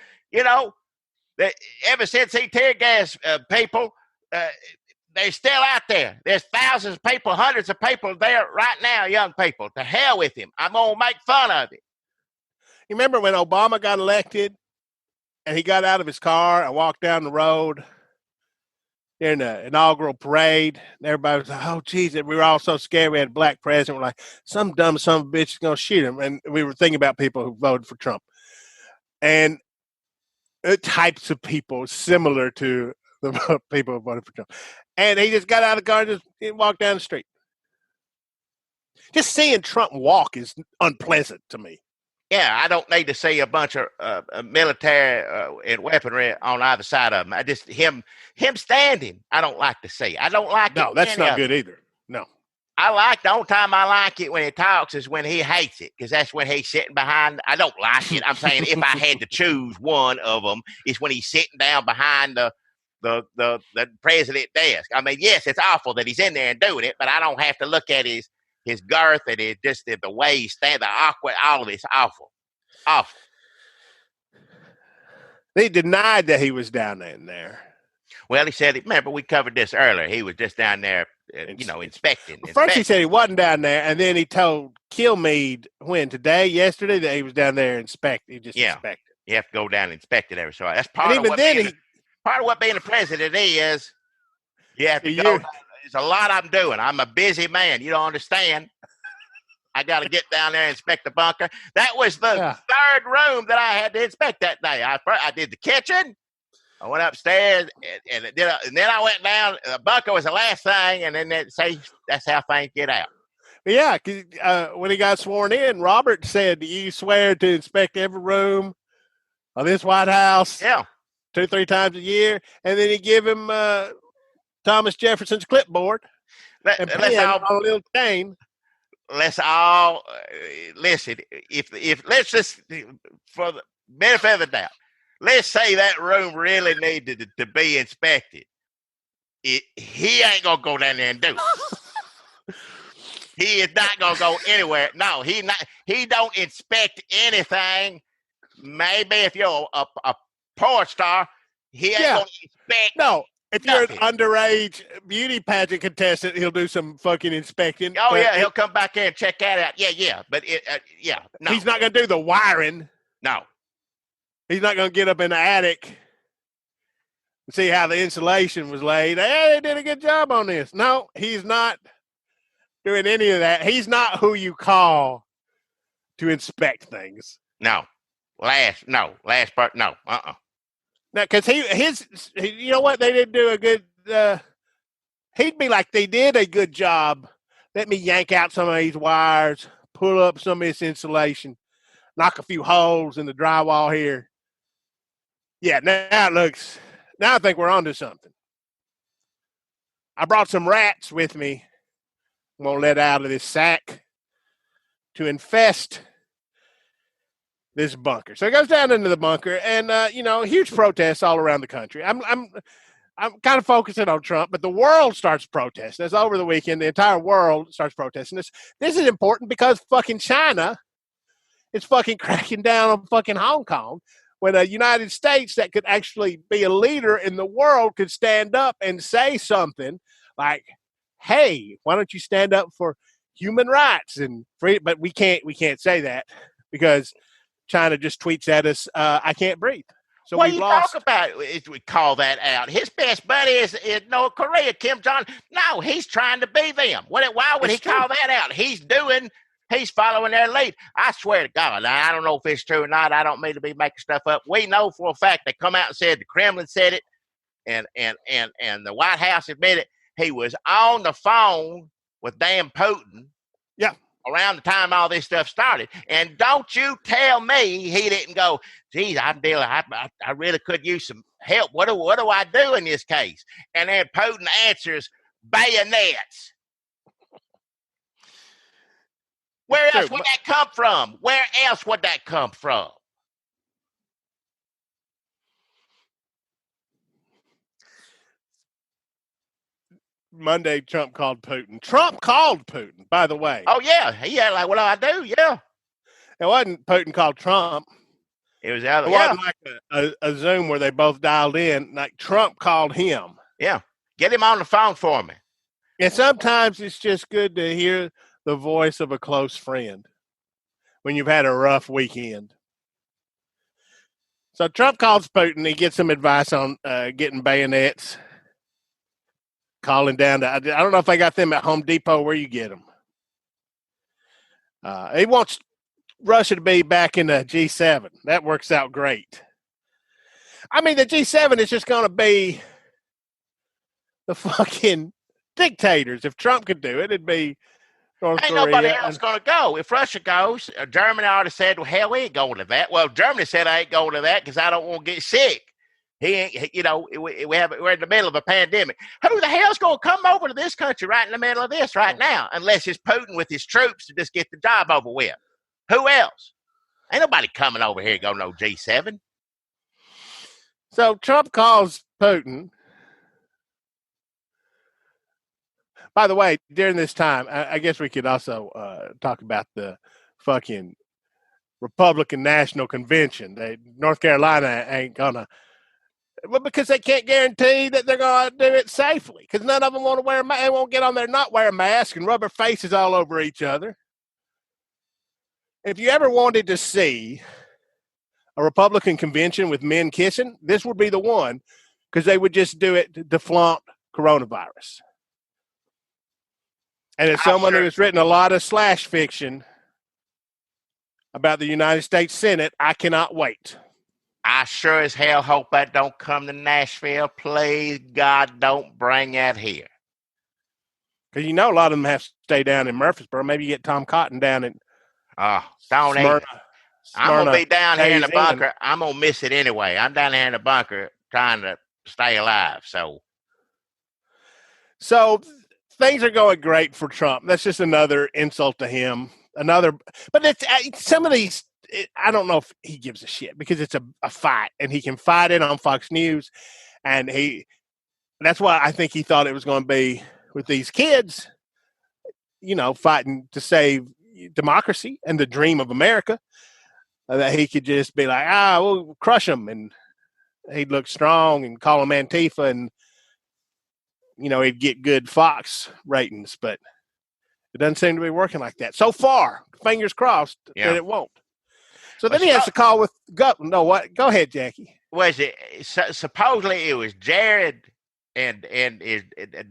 ever since he tear gas people, they're still out there. There's thousands of people, hundreds of people there right now, young people. To hell with him. I'm going to make fun of him. You remember when Obama got elected and he got out of his car and walked down the road during the inaugural parade? And everybody was like, oh, geez. And we were all so scared. We had a black president. We're like, some dumb son of a bitch is going to shoot him. And we were thinking about people who voted for Trump. And types of people similar to the people who voted for Trump. And he just got out of the car and just walked down the street. Just seeing Trump walk is unpleasant to me. Yeah, I don't need to see a bunch of military and weaponry on either side of him. I just him standing. I don't like to see. I don't like. No, that's not good either. No, the only time I like it when he talks is when he hates it, because that's when he's sitting behind. I don't like it. I'm saying if I had to choose one of them, it's when he's sitting down behind the president desk. I mean, yes, it's awful that he's in there and doing it, but I don't have to look at his girth and the way he stands, the awkward, all of it's awful. They denied that he was down in there. Well, he said, remember, we covered this earlier. He was just down there, inspecting. First he said he wasn't down there, and then he told Kilmeade yesterday, that he was down there inspecting. He just inspected. You have to go down and inspect it every so often. That's part of what being a president is. You have to go. There's a lot I'm doing. I'm a busy man. You don't understand. I got to get down there and inspect the bunker. That was the third room that I had to inspect that day. I did the kitchen. I went upstairs, and then I went down. The bunker was the last thing, and then that's how things get out. Yeah, because when he got sworn in, Robert said, you swear to inspect every room of this White House 2-3 times a year, and then he give him Thomas Jefferson's clipboard and let's all on a little chain. Let's all listen. If let's just, for the benefit of the doubt, let's say that room really needed to be inspected. He ain't gonna go down there and do it. He is not gonna go anywhere. No, he don't inspect anything. Maybe if you're a porn star, he ain't gonna inspect. No. If you're an underage beauty pageant contestant, he'll do some fucking inspecting. Oh, yeah, he'll come back there and check that out. Yeah, but no. He's not going to do the wiring. No. He's not going to get up in the attic and see how the insulation was laid. Hey, they did a good job on this. No, he's not doing any of that. He's not who you call to inspect things. No. Last part, no. Now, because you know what? They didn't do a good, he'd be like, they did a good job. Let me yank out some of these wires, pull up some of this insulation, knock a few holes in the drywall here. Yeah, now I think we're onto something. I brought some rats with me won't let out of this sack to infest this bunker. So he goes down into the bunker, and huge protests all around the country. I'm kind of focusing on Trump, but the world starts protesting. It's over the weekend. The entire world starts protesting. This is important because fucking China is fucking cracking down on fucking Hong Kong, when the United States that could actually be a leader in the world could stand up and say something like, hey, why don't you stand up for human rights and free? But we can't say that because China just tweets at us, I can't breathe. So what we've you lost. talk about? We call that out. His best buddy is North Korea, Kim Jong. No, he's trying to be them. Why would he call that out? He's following their lead. I swear to God. Now, I don't know if it's true or not. I don't mean to be making stuff up. We know for a fact they come out and said the Kremlin said it, and the White House admitted he was on the phone with damn Putin. Yeah. Around the time all this stuff started. And don't you tell me he didn't go, geez, I really could use some help. What do I do in this case? And then Putin answers, bayonets. Where else would that come from? Where else would that come from? Monday, Trump called Putin. Trump called Putin, by the way. Oh, yeah. He had like, what do I do? Yeah. It wasn't Putin called Trump. It was the other. It wasn't like a Zoom where they both dialed in. Like Trump called him. Yeah. Get him on the phone for me. And sometimes it's just good to hear the voice of a close friend when you've had a rough weekend. So Trump calls Putin. He gets some advice on getting bayonets. Calling down to, I don't know if they got them at Home Depot where you get them. He wants Russia to be back in the G7. That works out great. I mean, the G7 is just going to be the fucking dictators. If Trump could do it, it'd be North Korea. Ain't nobody else going to go. If Russia goes, Germany already said, well, hell, we ain't going to that. Well, Germany said, I ain't going to that because I don't want to get sick. He ain't, we're in the middle of a pandemic. Who the hell's going to come over to this country right in the middle of this right now? Unless it's Putin with his troops to just get the job over with. Who else? Ain't nobody coming over here to go no G7. So Trump calls Putin. By the way, during this time, I guess we could also talk about the fucking Republican National Convention. North Carolina ain't going to. Well, because they can't guarantee that they're going to do it safely. Because none of them want to wear a mask. They won't get on there not wear a mask and rub their faces all over each other. If you ever wanted to see a Republican convention with men kissing, this would be the one. Because they would just do it to flaunt coronavirus. And as someone who has written a lot of slash fiction about the United States Senate, I cannot wait. I sure as hell hope that don't come to Nashville. Please, God, don't bring that here. Because a lot of them have to stay down in Murfreesboro. Maybe you get Tom Cotton down in Smyrna. I'm going to be down here in the bunker. England. I'm going to miss it anyway. I'm down here in the bunker trying to stay alive. So things are going great for Trump. That's just another insult to him. But it's some of these. I don't know if he gives a shit because it's a fight and he can fight it on Fox News. And that's why I think he thought it was going to be with these kids, fighting to save democracy and the dream of America, that he could just be like, we'll crush them. And he'd look strong and call them Antifa and, he'd get good Fox ratings, but it doesn't seem to be working like that. So far, fingers crossed that it won't. So then he has to call with Go ahead, Jackie. Was it supposedly it was Jared and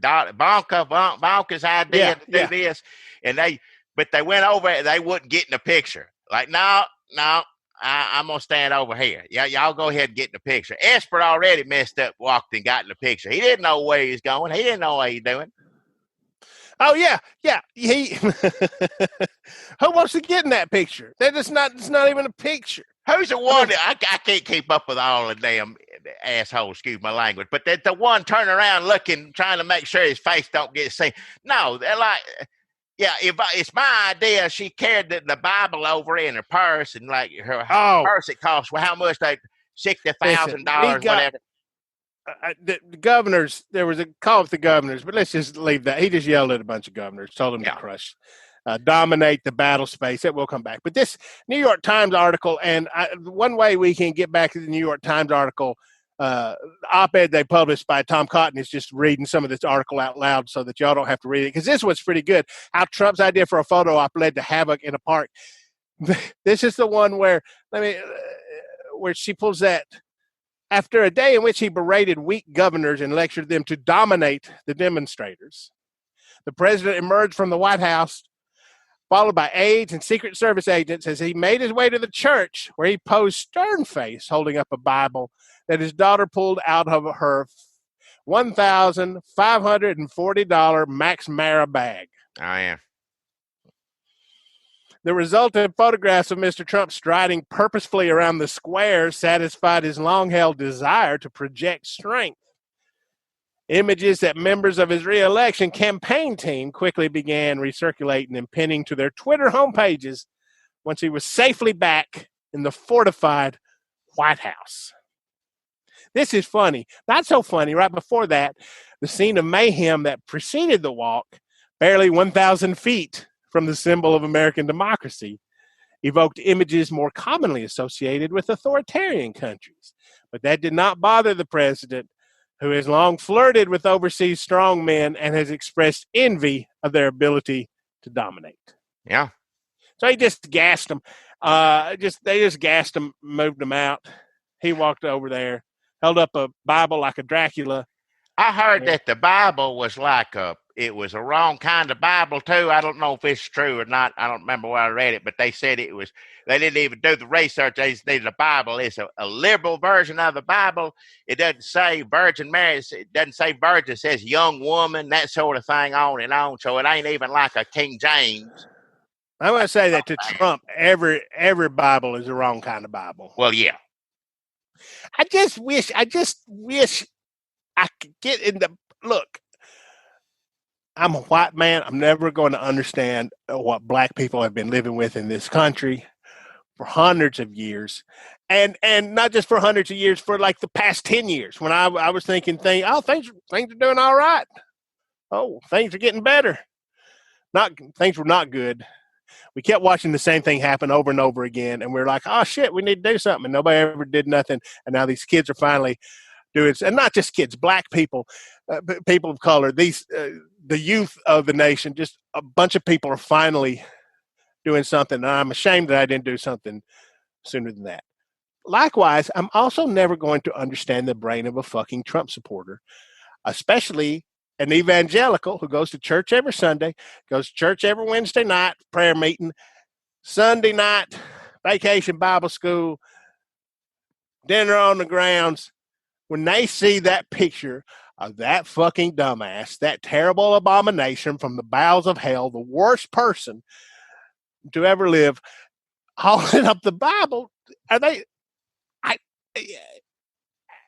Bonka's idea to do this, and they went over it. They wouldn't get in the picture. Like no, I'm gonna stand over here. Yeah, y'all go ahead and get in the picture. Esper already messed up, walked and got in the picture. He didn't know where he was going. He didn't know what he was doing. Oh yeah. He who wants to get in that picture? It's not even a picture. Who's the one that I can't keep up with all the damn assholes, excuse my language, but the one turning around looking, trying to make sure his face don't get seen. No, they're like Yeah, if it's my idea, she carried the Bible over in her purse, and like her Oh, purse, it cost how much? Like listen, $60,000, whatever. the governors. There was a call with the governors, but let's just leave that. He just yelled at a bunch of governors, told them to Yeah, crush, dominate the battle space. That will come back. But this New York Times article, and one way we can get back to the New York Times article, op-ed they published by Tom Cotton is just reading some of this article out loud so that y'all don't have to read it, because this was pretty good. How Trump's idea for a photo op led to havoc in a park. This is the one where where she pulls that. After a day in which he berated weak governors and lectured them to dominate the demonstrators, the president emerged from the White House, followed by aides and Secret Service agents, as he made his way to the church, where he posed stern-faced, holding up a Bible that his daughter pulled out of her $1,540 Max Mara bag. I am. The resultant photographs of Mr. Trump striding purposefully around the square satisfied his long-held desire to project strength. Images that members of his re-election campaign team quickly began recirculating and pinning to their Twitter homepages once he was safely back in the fortified White House. This is funny. Not so funny. Right before that, the scene of mayhem that preceded the walk, barely 1,000 feet from the symbol of American democracy, evoked images more commonly associated with authoritarian countries. But that did not bother the president, who has long flirted with overseas strongmen and has expressed envy of their ability to dominate. Yeah. So he just gassed them. They just gassed him, moved him out. He walked over there, held up a Bible like a Dracula. I heard that the Bible was it was a wrong kind of Bible too. I don't know if it's true or not. I don't remember where I read it, but they said they didn't even do the research. They said the Bible is a liberal version of the Bible. It doesn't say Virgin Mary. It doesn't say virgin. It says young woman, that sort of thing, on and on. So it ain't even like a King James. I want to say that to Trump, every Bible is the wrong kind of Bible. Well, yeah. I just wish I could get in the look. I'm a white man. I'm never going to understand what black people have been living with in this country for hundreds of years. And not just for hundreds of years, for like the past 10 years, when I was thinking things are doing all right. Oh, things are getting better. Things were not good. We kept watching the same thing happen over and over again. And we're like, oh shit, we need to do something. And nobody ever did nothing. And now these kids are finally doing, and not just kids, black people, people of color, the youth of the nation, just a bunch of people are finally doing something. And I'm ashamed that I didn't do something sooner than that. Likewise, I'm also never going to understand the brain of a fucking Trump supporter, especially an evangelical who goes to church every Sunday, goes to church every Wednesday night, prayer meeting, Sunday night, vacation Bible school, dinner on the grounds. When they see that picture of that fucking dumbass, that terrible abomination from the bowels of hell, the worst person to ever live, holding up the Bible,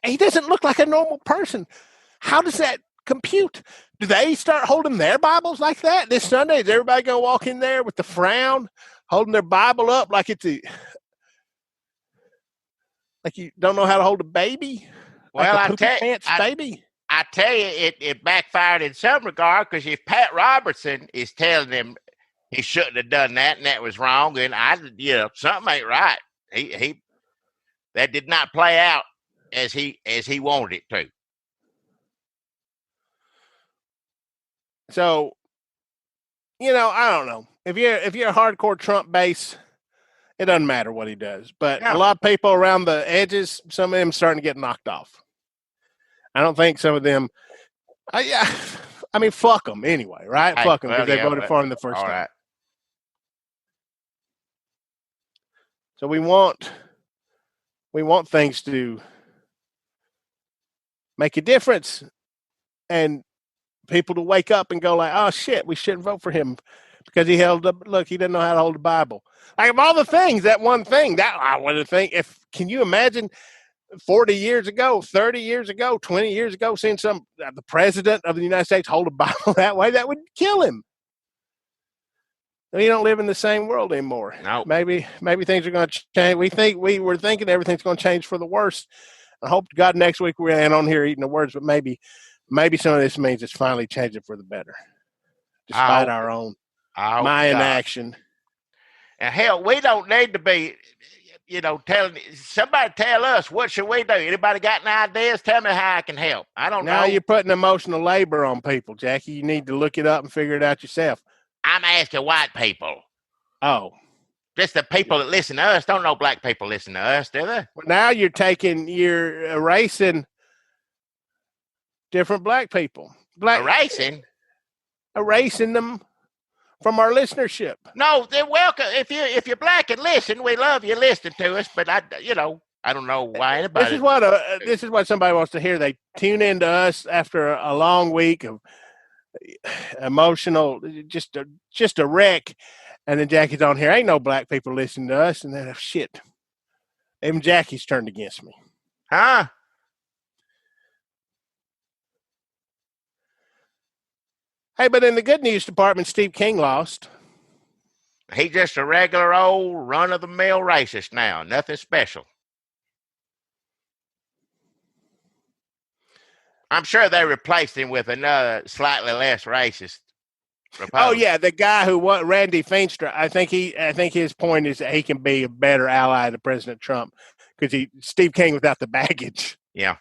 he doesn't look like a normal person. How does that compute? Do they start holding their Bibles like that this Sunday? Is everybody going to walk in there with the frown, holding their Bible up like like you don't know how to hold a baby? Well, like baby. I tell you, it backfired in some regard, because if Pat Robertson is telling him he shouldn't have done that and that was wrong, and something ain't right. He that did not play out as he wanted it to. So, I don't know. If you're a hardcore Trump base, it doesn't matter what he does. But a lot of people around the edges, some of them starting to get knocked off. I don't think some of them. I mean, fuck them anyway, right? Fuck them because they voted for him the first time. Right. So we want things to make a difference, and people to wake up and go like, oh shit, we shouldn't vote for him because he didn't know how to hold the Bible. Like, of all the things, that one thing that I would have think, can you imagine 40 years ago, 30 years ago, 20 years ago, seeing the president of the United States hold a Bible that way? That would kill him. We don't live in the same world anymore. No. Maybe things are going to change. We were thinking everything's going to change for the worse. I hope to God next week we ain't on here eating the words, but maybe some of this means it's finally changing for the better, despite our own my inaction. And hell, we don't need to be, telling somebody. Tell us, what should we do? Anybody got any ideas? Tell me how I can help. I don't know. Now you're putting emotional labor on people, Jackie. You need to look it up and figure it out yourself. I'm asking white people. Oh. Just the people that listen to us. Don't know black people listen to us, do they? Well, now you're erasing different black people. Erasing them from our listenership. No, they're welcome. If you're black and listen, we love you listening to us. But I don't know why anybody. This is what somebody wants to hear. They tune into us after a long week of emotional, just a wreck, and then Jackie's on here. Ain't no black people listening to us, and then shit. Even Jackie's turned against me. Huh? Hey, but in the good news department, Steve King lost. He's just a regular old run-of-the-mill racist now. Nothing special. I'm sure they replaced him with another slightly less racist Republican. Oh yeah, the guy who won, Randy Feenstra. I think his point is that he can be a better ally to President Trump because Steve King without the baggage. Yeah.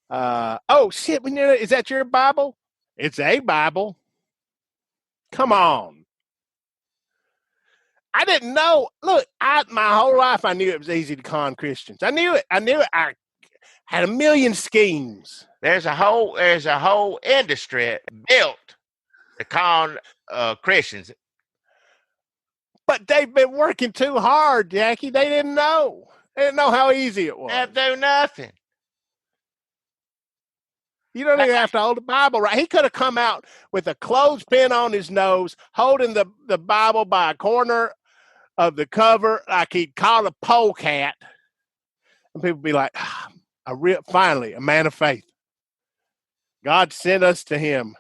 Oh shit! Is that your Bible? It's a Bible. Come on. I didn't know. Look, my whole life I knew it was easy to con Christians. I knew it. I had a million schemes. There's a whole industry built to con Christians. But they've been working too hard, Jackie. They didn't know. They didn't know how easy it was. They do nothing. You don't even have to hold the Bible right. He could have come out with a clothespin on his nose, holding the Bible by a corner of the cover like he'd caught a polecat. And people be like, finally, a man of faith. God sent us to him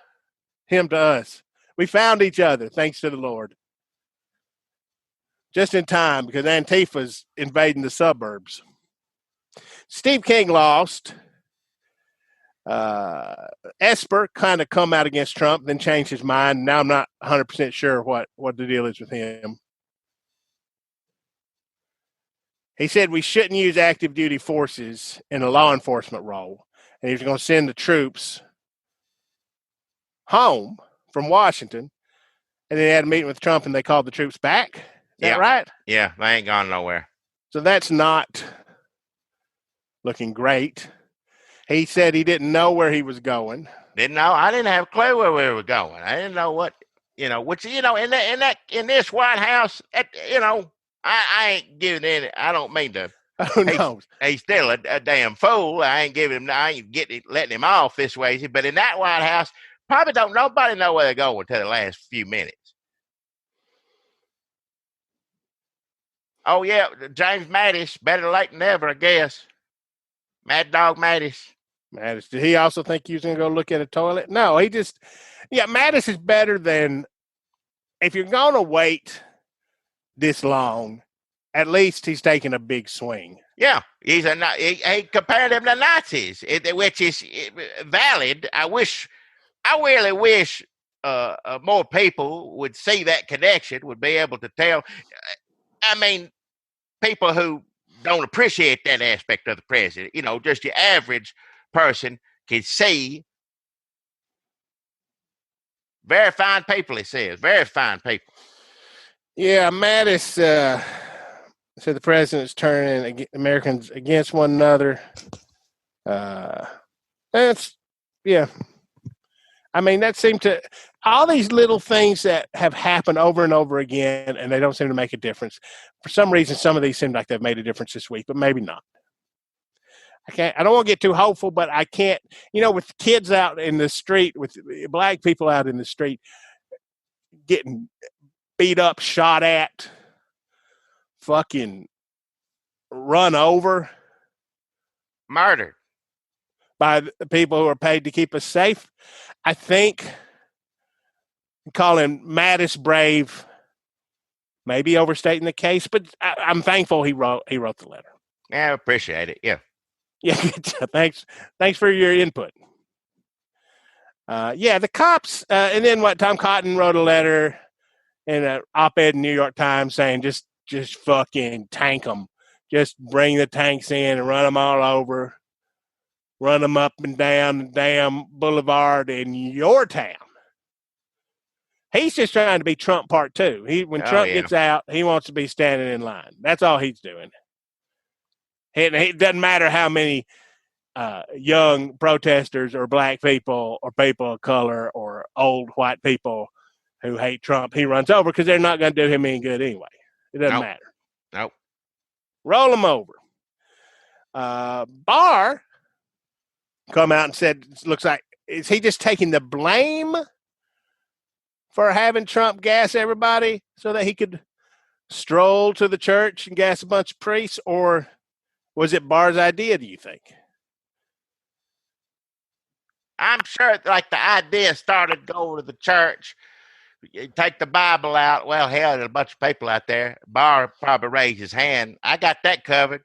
to us. We found each other, thanks to the Lord. Just in time, because Antifa's invading the suburbs. Steve King lost. Esper kind of come out against Trump, then changed his mind. Now I'm not 100% sure what the deal is with him. He said we shouldn't use active duty forces in a law enforcement role. And he was going to send the troops home from Washington. And then he had a meeting with Trump and they called the troops back. Is that right? Yeah, they ain't gone nowhere. So that's not looking great. He said he didn't know where he was going. Didn't know. I didn't have a clue where we were going. I didn't know what, which, in this White House, I ain't giving any. I don't mean to. Oh, no. He's still a damn fool. I ain't letting him off this way. But in that White House, probably nobody know where they're going to the last few minutes. Oh yeah, James Mattis, better late than never, I guess. Mad Dog Mattis. Did he also think he was going to go look at a toilet? No, Mattis is better than, if you're going to wait this long, at least he's taking a big swing. Yeah, he compared him to Nazis, which is valid. I really wish more people would see that connection, would be able to tell. I mean, people who don't appreciate that aspect of the president, just your average person can see. Very fine people, he says. Very fine people. Yeah, Mattis said the president's turning Americans against one another. I mean, that seemed to all these little things that have happened over and over again, and they don't seem to make a difference. For some reason, some of these seem like they've made a difference this week, but maybe not. I don't want to get too hopeful, but I can't, with kids out in the street, with black people out in the street getting beat up, shot at, fucking run over, murdered by the people who are paid to keep us safe. I think calling Mattis brave, maybe overstating the case, but I'm thankful he wrote the letter. Yeah, I appreciate it. Yeah. Yeah, thanks for your input. The cops, and then Tom Cotton wrote a letter in an op-ed in New York Times saying just fucking tank them, just bring the tanks in and run them all over, run them up and down the damn boulevard in your town. He's just trying to be Trump part two. When Trump gets out, he wants to be standing in line. That's all he's doing. It doesn't matter how many young protesters or black people or people of color or old white people who hate Trump he runs over, because they're not going to do him any good anyway. It doesn't matter. Nope. Roll him over. Barr come out and said, looks like, is he just taking the blame for having Trump gas everybody so that he could stroll to the church and gas a bunch of priests? Or was it Barr's idea, do you think? I'm sure like the idea started going to the church. You take the Bible out. Well, hell, there's a bunch of people out there. Barr probably raised his hand. I got that covered.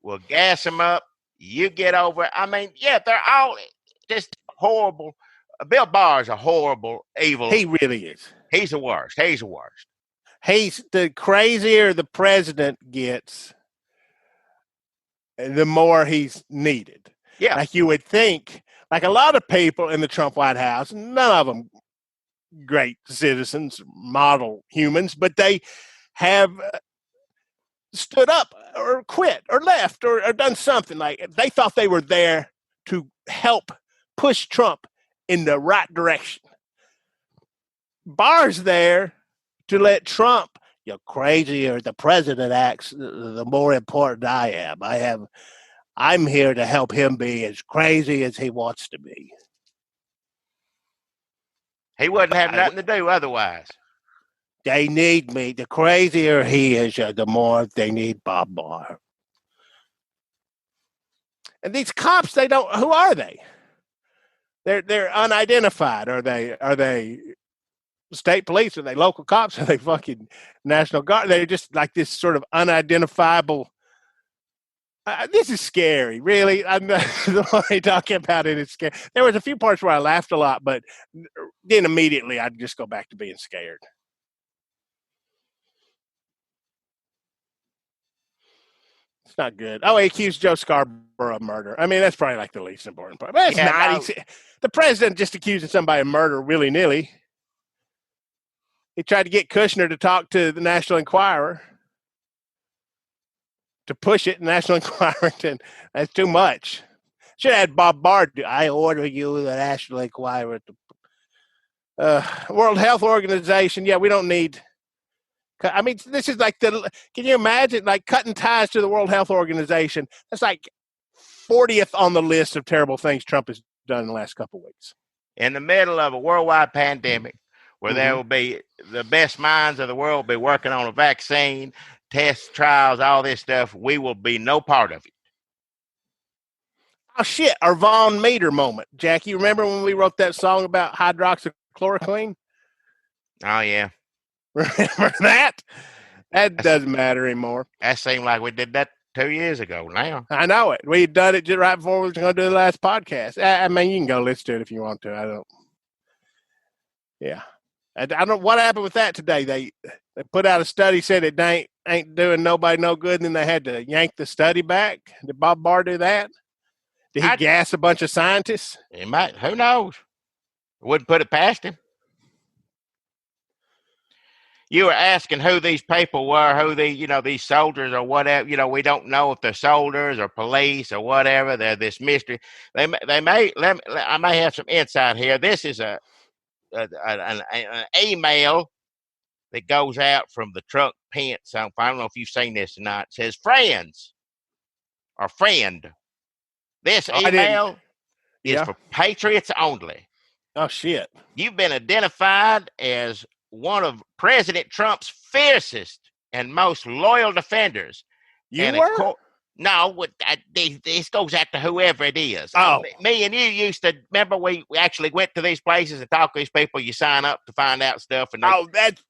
We'll gas them up. You get over it. I mean, yeah, they're all just horrible. Bill Barr's a horrible, evil. He really is. He's the worst. He's the worst. He's the crazier the president gets, the more he's needed. Yeah. Like you would think, like a lot of people in the Trump White House, none of them great citizens, model humans, but they have stood up or quit or left or done something. Like they thought they were there to help push Trump in the right direction. Barr's there to let Trump, the crazier the president acts, the more important I am. I'm here to help him be as crazy as he wants to be. He wouldn't have nothing to do otherwise. They need me. The crazier he is, the more they need Bob Barr. And these cops, they don't. Who are they? They're unidentified. Are they state police? Are they local cops? Are they fucking National Guard? They're just like this sort of unidentifiable. This is scary, really. I'm not the way talking about it is scary. There was a few parts where I laughed a lot, but then immediately I'd just go back to being scared. It's not good. Oh, he accused Joe Scarborough of murder. I mean, that's probably like the least important part. But it's not. No. The president just accusing somebody of murder willy-nilly. He tried to get Kushner to talk to the National Enquirer, to push it, National Enquirer. That's too much. Should have had Bob Barr do, I order you, the National Enquirer. World Health Organization. Yeah, we don't need. I mean, this is like can you imagine, like cutting ties to the World Health Organization? That's like 40th on the list of terrible things Trump has done in the last couple of weeks. In the middle of a worldwide pandemic, where there will be the best minds of the world be working on a vaccine, test trials, all this stuff, we will be no part of it. Oh, shit. Our Von Meter moment. Jackie, remember when we wrote that song about hydroxychloroquine? Oh, yeah. Remember that? That doesn't matter anymore. That seemed like we did that 2 years ago now. I know it. We done it just right before we were going to do the last podcast. I mean, you can go listen to it if you want to. I don't. Yeah. I don't. What happened with that today? They put out a study, said it ain't doing nobody no good, and then they had to yank the study back. Did Bob Barr do that? Did he gas a bunch of scientists? He might. Who knows? Wouldn't put it past him. You were asking who these people were, who these soldiers or whatever. We don't know if they're soldiers or police or whatever. They're this mystery. I may have some insight here. This is an email that goes out from the Trump Pence. I don't know if you've seen this or not. It says friends or friend. This email is for patriots only. Oh, shit. You've been identified as one of President Trump's fiercest and most loyal defenders. You were? No, this goes out to whoever it is. Oh. Me and you used to remember we actually went to these places and talked to these people. You sign up to find out stuff, and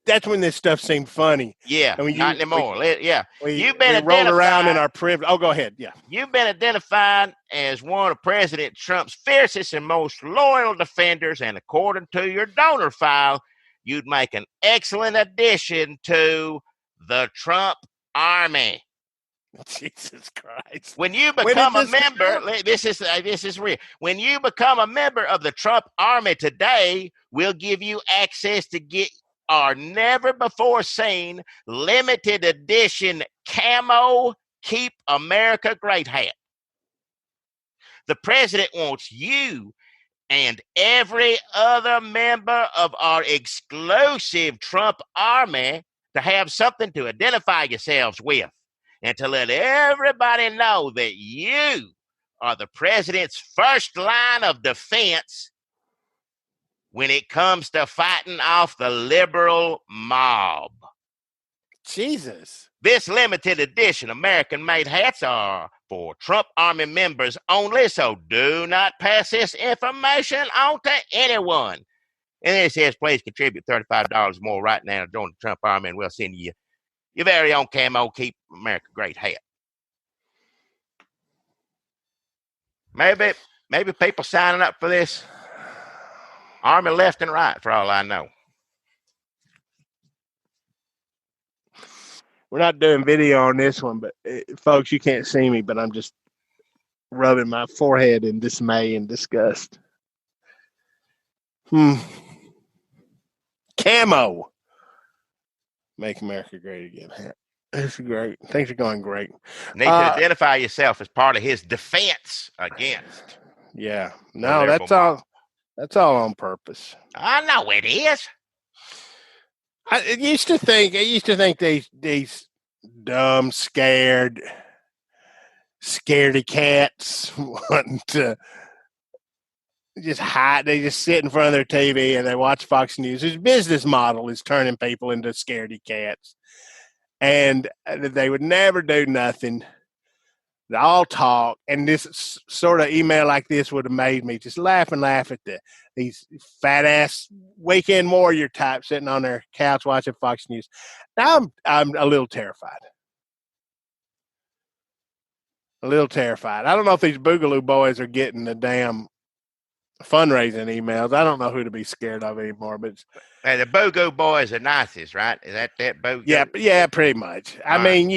that's when this stuff seemed funny. Yeah, and not anymore. You've been we rolled around in identified. our privilege. Oh, go ahead. Yeah, You've been identified as one of President Trump's fiercest and most loyal defenders, and according to your donor file, you'd make an excellent addition to the Trump army. Jesus Christ! When you become a member, this is real. When you become a member of the Trump army today, we'll give you access to get our never before seen limited edition camo Keep America Great hat. The president wants you and every other member of our exclusive Trump army to have something to identify yourselves with, and to let everybody know that you are the president's first line of defense when it comes to fighting off the liberal mob. Jesus. This limited edition American-made hats are for Trump Army members only, so do not pass this information on to anyone. And it says, please contribute $35 more right now to join the Trump Army, and we'll send you your very own camo Keep America Great hat. Maybe people signing up for this army left and right, for all I know. We're not doing video on this one, but folks, you can't see me, but I'm just rubbing my forehead in dismay and disgust. Camo. Make America Great Again hat. This is great. Things are going great. Need to identify yourself as part of his defense against. Yeah. No, that's all. That's all on purpose. I know it is. I used to think these dumb, scaredy cats wanting to just hide. They just sit in front of their TV and they watch Fox News. His business model is turning people into scaredy cats. And they would never do nothing. They all talk. And this sort of email like this would have made me just laugh at these fat-ass weekend warrior types sitting on their couch watching Fox News. Now I'm a little terrified. I don't know if these Boogaloo boys are getting the damn fundraising emails. I don't know who to be scared of anymore. But the Boogaloo boys are Nazis, right? Is that Boogaloo? Yeah, pretty much. I mean,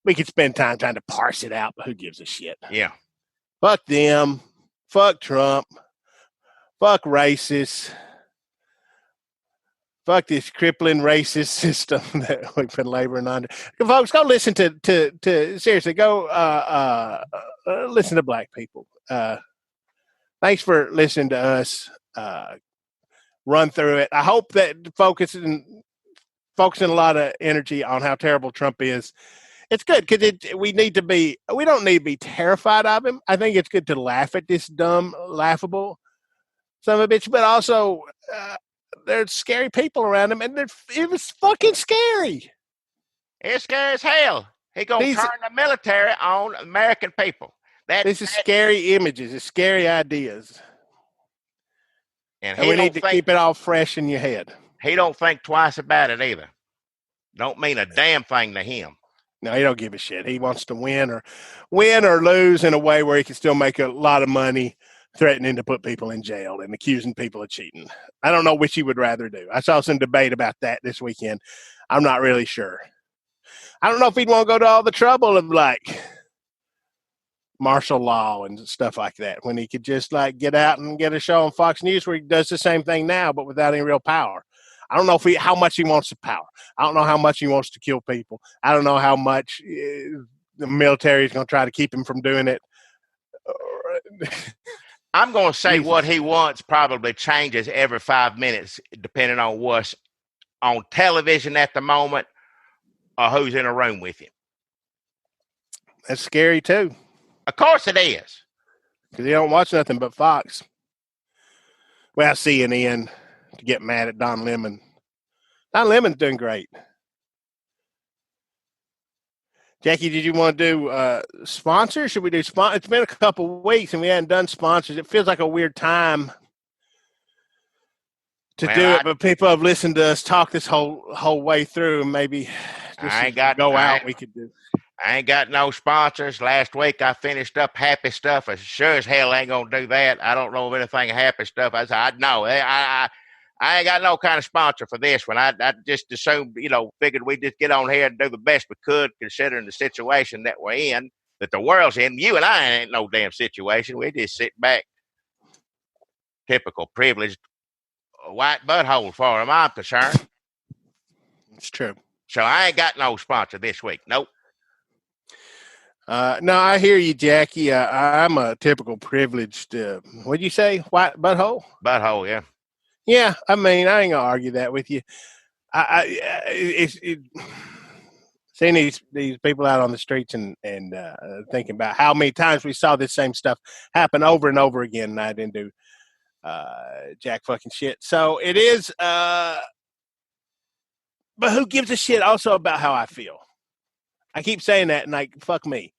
we could spend time trying to parse it out, but who gives a shit? Yeah. Fuck them. Fuck Trump. Fuck racists. Fuck this crippling racist system that we've been laboring under. Folks, go listen to seriously, go listen to black people. Thanks for listening to us run through it. I hope that focusing a lot of energy on how terrible Trump is. It's good because we don't need to be terrified of him. I think it's good to laugh at this dumb, laughable son of a bitch, but also there's scary people around him, and it was fucking scary. It's scary as hell. He gonna turn the military on American people. This is scary images. It's scary ideas. And we need to keep it all fresh in your head. He don't think twice about it either. Don't mean a damn thing to him. No, he don't give a shit. He wants to win or lose in a way where he can still make a lot of money, threatening to put people in jail and accusing people of cheating. I don't know which he would rather do. I saw some debate about that this weekend. I'm not really sure. I don't know if he'd want to go to all the trouble of like martial law and stuff like that when he could just like get out and get a show on Fox News where he does the same thing now but without any real power. I don't know how much he wants the power. I don't know how much he wants to kill people. I don't know how much the military is going to try to keep him from doing it. I'm going to say what he wants probably changes every 5 minutes depending on what's on television at the moment or who's in a room with him. That's scary too. Of course it is. Because he don't watch nothing but Fox. Well, CNN to get mad at Don Lemon. Don Lemon's doing great. Jackie, did you want to do sponsors? Should we do sponsors? It's been a couple of weeks and we hadn't done sponsors. It feels like a weird time to do it, but people have listened to us talk this whole way through. Maybe just we could do. I ain't got no sponsors. Last week I finished up Happy Stuff. I sure as hell ain't gonna do that. I don't know of anything Happy Stuff. I ain't got no kind of sponsor for this one. I just assumed, figured we'd just get on here and do the best we could, considering the situation that we're in, that the world's in. You and I ain't no damn situation. We just sit back, typical privileged white butthole as far as I'm concerned. It's true. So I ain't got no sponsor this week. Nope. No, I hear you, Jackie. I'm a typical privileged, what'd you say, white butthole? Butthole, yeah. Yeah, I mean, I ain't gonna argue that with you. Seeing these people out on the streets and thinking about how many times we saw this same stuff happen over and over again, and I didn't do jack fucking shit. So it is, but who gives a shit also about how I feel? I keep saying that, and fuck me,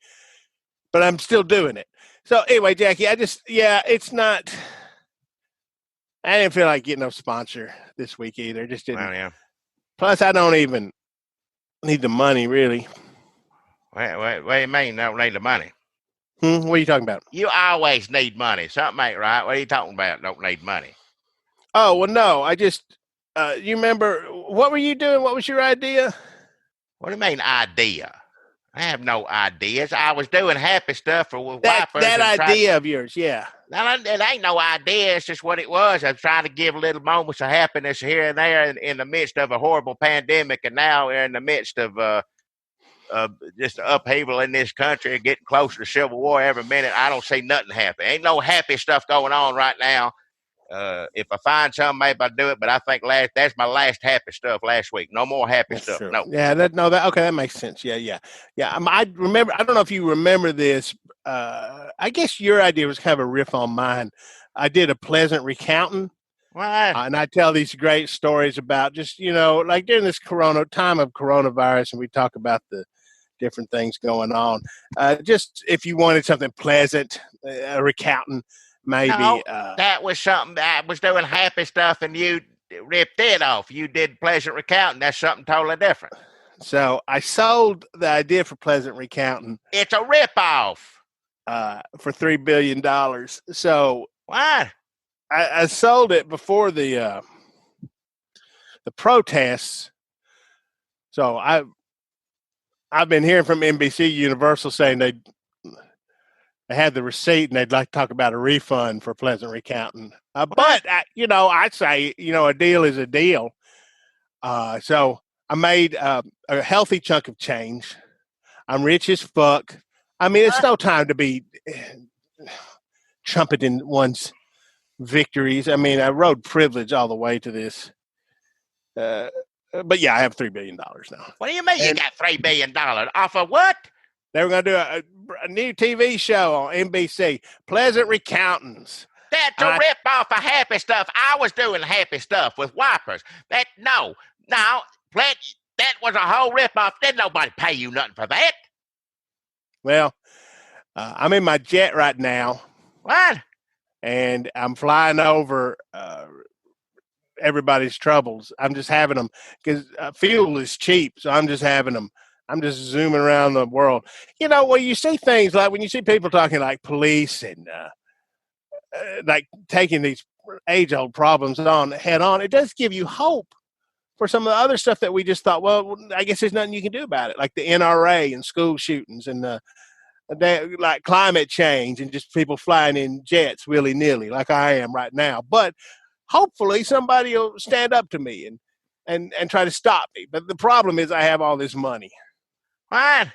but I'm still doing it. So anyway, Jackie, it's not. I didn't feel like getting a sponsor this week either. Just didn't. Well, yeah. Plus, I don't even need the money, really. What do you mean? Don't need the money? What are you talking about? You always need money. Something ain't right. What are you talking about? Don't need money. Oh well, no. I just. You remember what were you doing? What was your idea? What do you mean idea? I have no ideas. I was doing Happy Stuff for wipers. That idea of yours, yeah. Now, it ain't no idea. It's just what it was. I was trying to give little moments of happiness here and there in the midst of a horrible pandemic, and now we're in the midst of just upheaval in this country, getting closer to civil war every minute. I don't see nothing happy. Ain't no happy stuff going on right now. If I find something, maybe I'll do it. But I think that's my last Happy Stuff last week. No more happy stuff. True. No. Yeah. Okay. That makes sense. Yeah. I remember. I don't know if you remember this. I guess your idea was kind of a riff on mine. I did a pleasant recounting. What? And I tell these great stories about just like during this time of coronavirus, and we talk about the different things going on. Just if you wanted something pleasant, recounting. Maybe no, that was something that I was doing Happy Stuff and you ripped it off. You did Pleasant Recounting. That's something totally different. So I sold the idea for Pleasant Recounting. It's a ripoff. For $3 billion. So what? I sold it before the protests. So I've been hearing from NBC Universal saying they had the receipt and they'd like to talk about a refund for Pleasant Recounting. But I'd say, a deal is a deal. So I made a healthy chunk of change. I'm rich as fuck. I mean, it's no time to be trumpeting one's victories. I mean, I rode privilege all the way to this. But yeah, I have $3 billion now. What do you mean you got $3 billion? Off of what? They were going to do a new TV show on NBC, Pleasant Recountings. That's a rip-off of Happy Stuff. I was doing Happy Stuff with wipers. That was a whole rip-off. Didn't nobody pay you nothing for that. Well, I'm in my jet right now. What? And I'm flying over everybody's troubles. I'm just having them because fuel is cheap, so I'm just having them. I'm just zooming around the world. When you see things like when you see people talking like police and like taking these age-old problems head on, it does give you hope for some of the other stuff that we just thought, well, I guess there's nothing you can do about it, like the NRA and school shootings and like climate change and just people flying in jets willy-nilly like I am right now. But hopefully somebody will stand up to me and try to stop me. But the problem is I have all this money. What?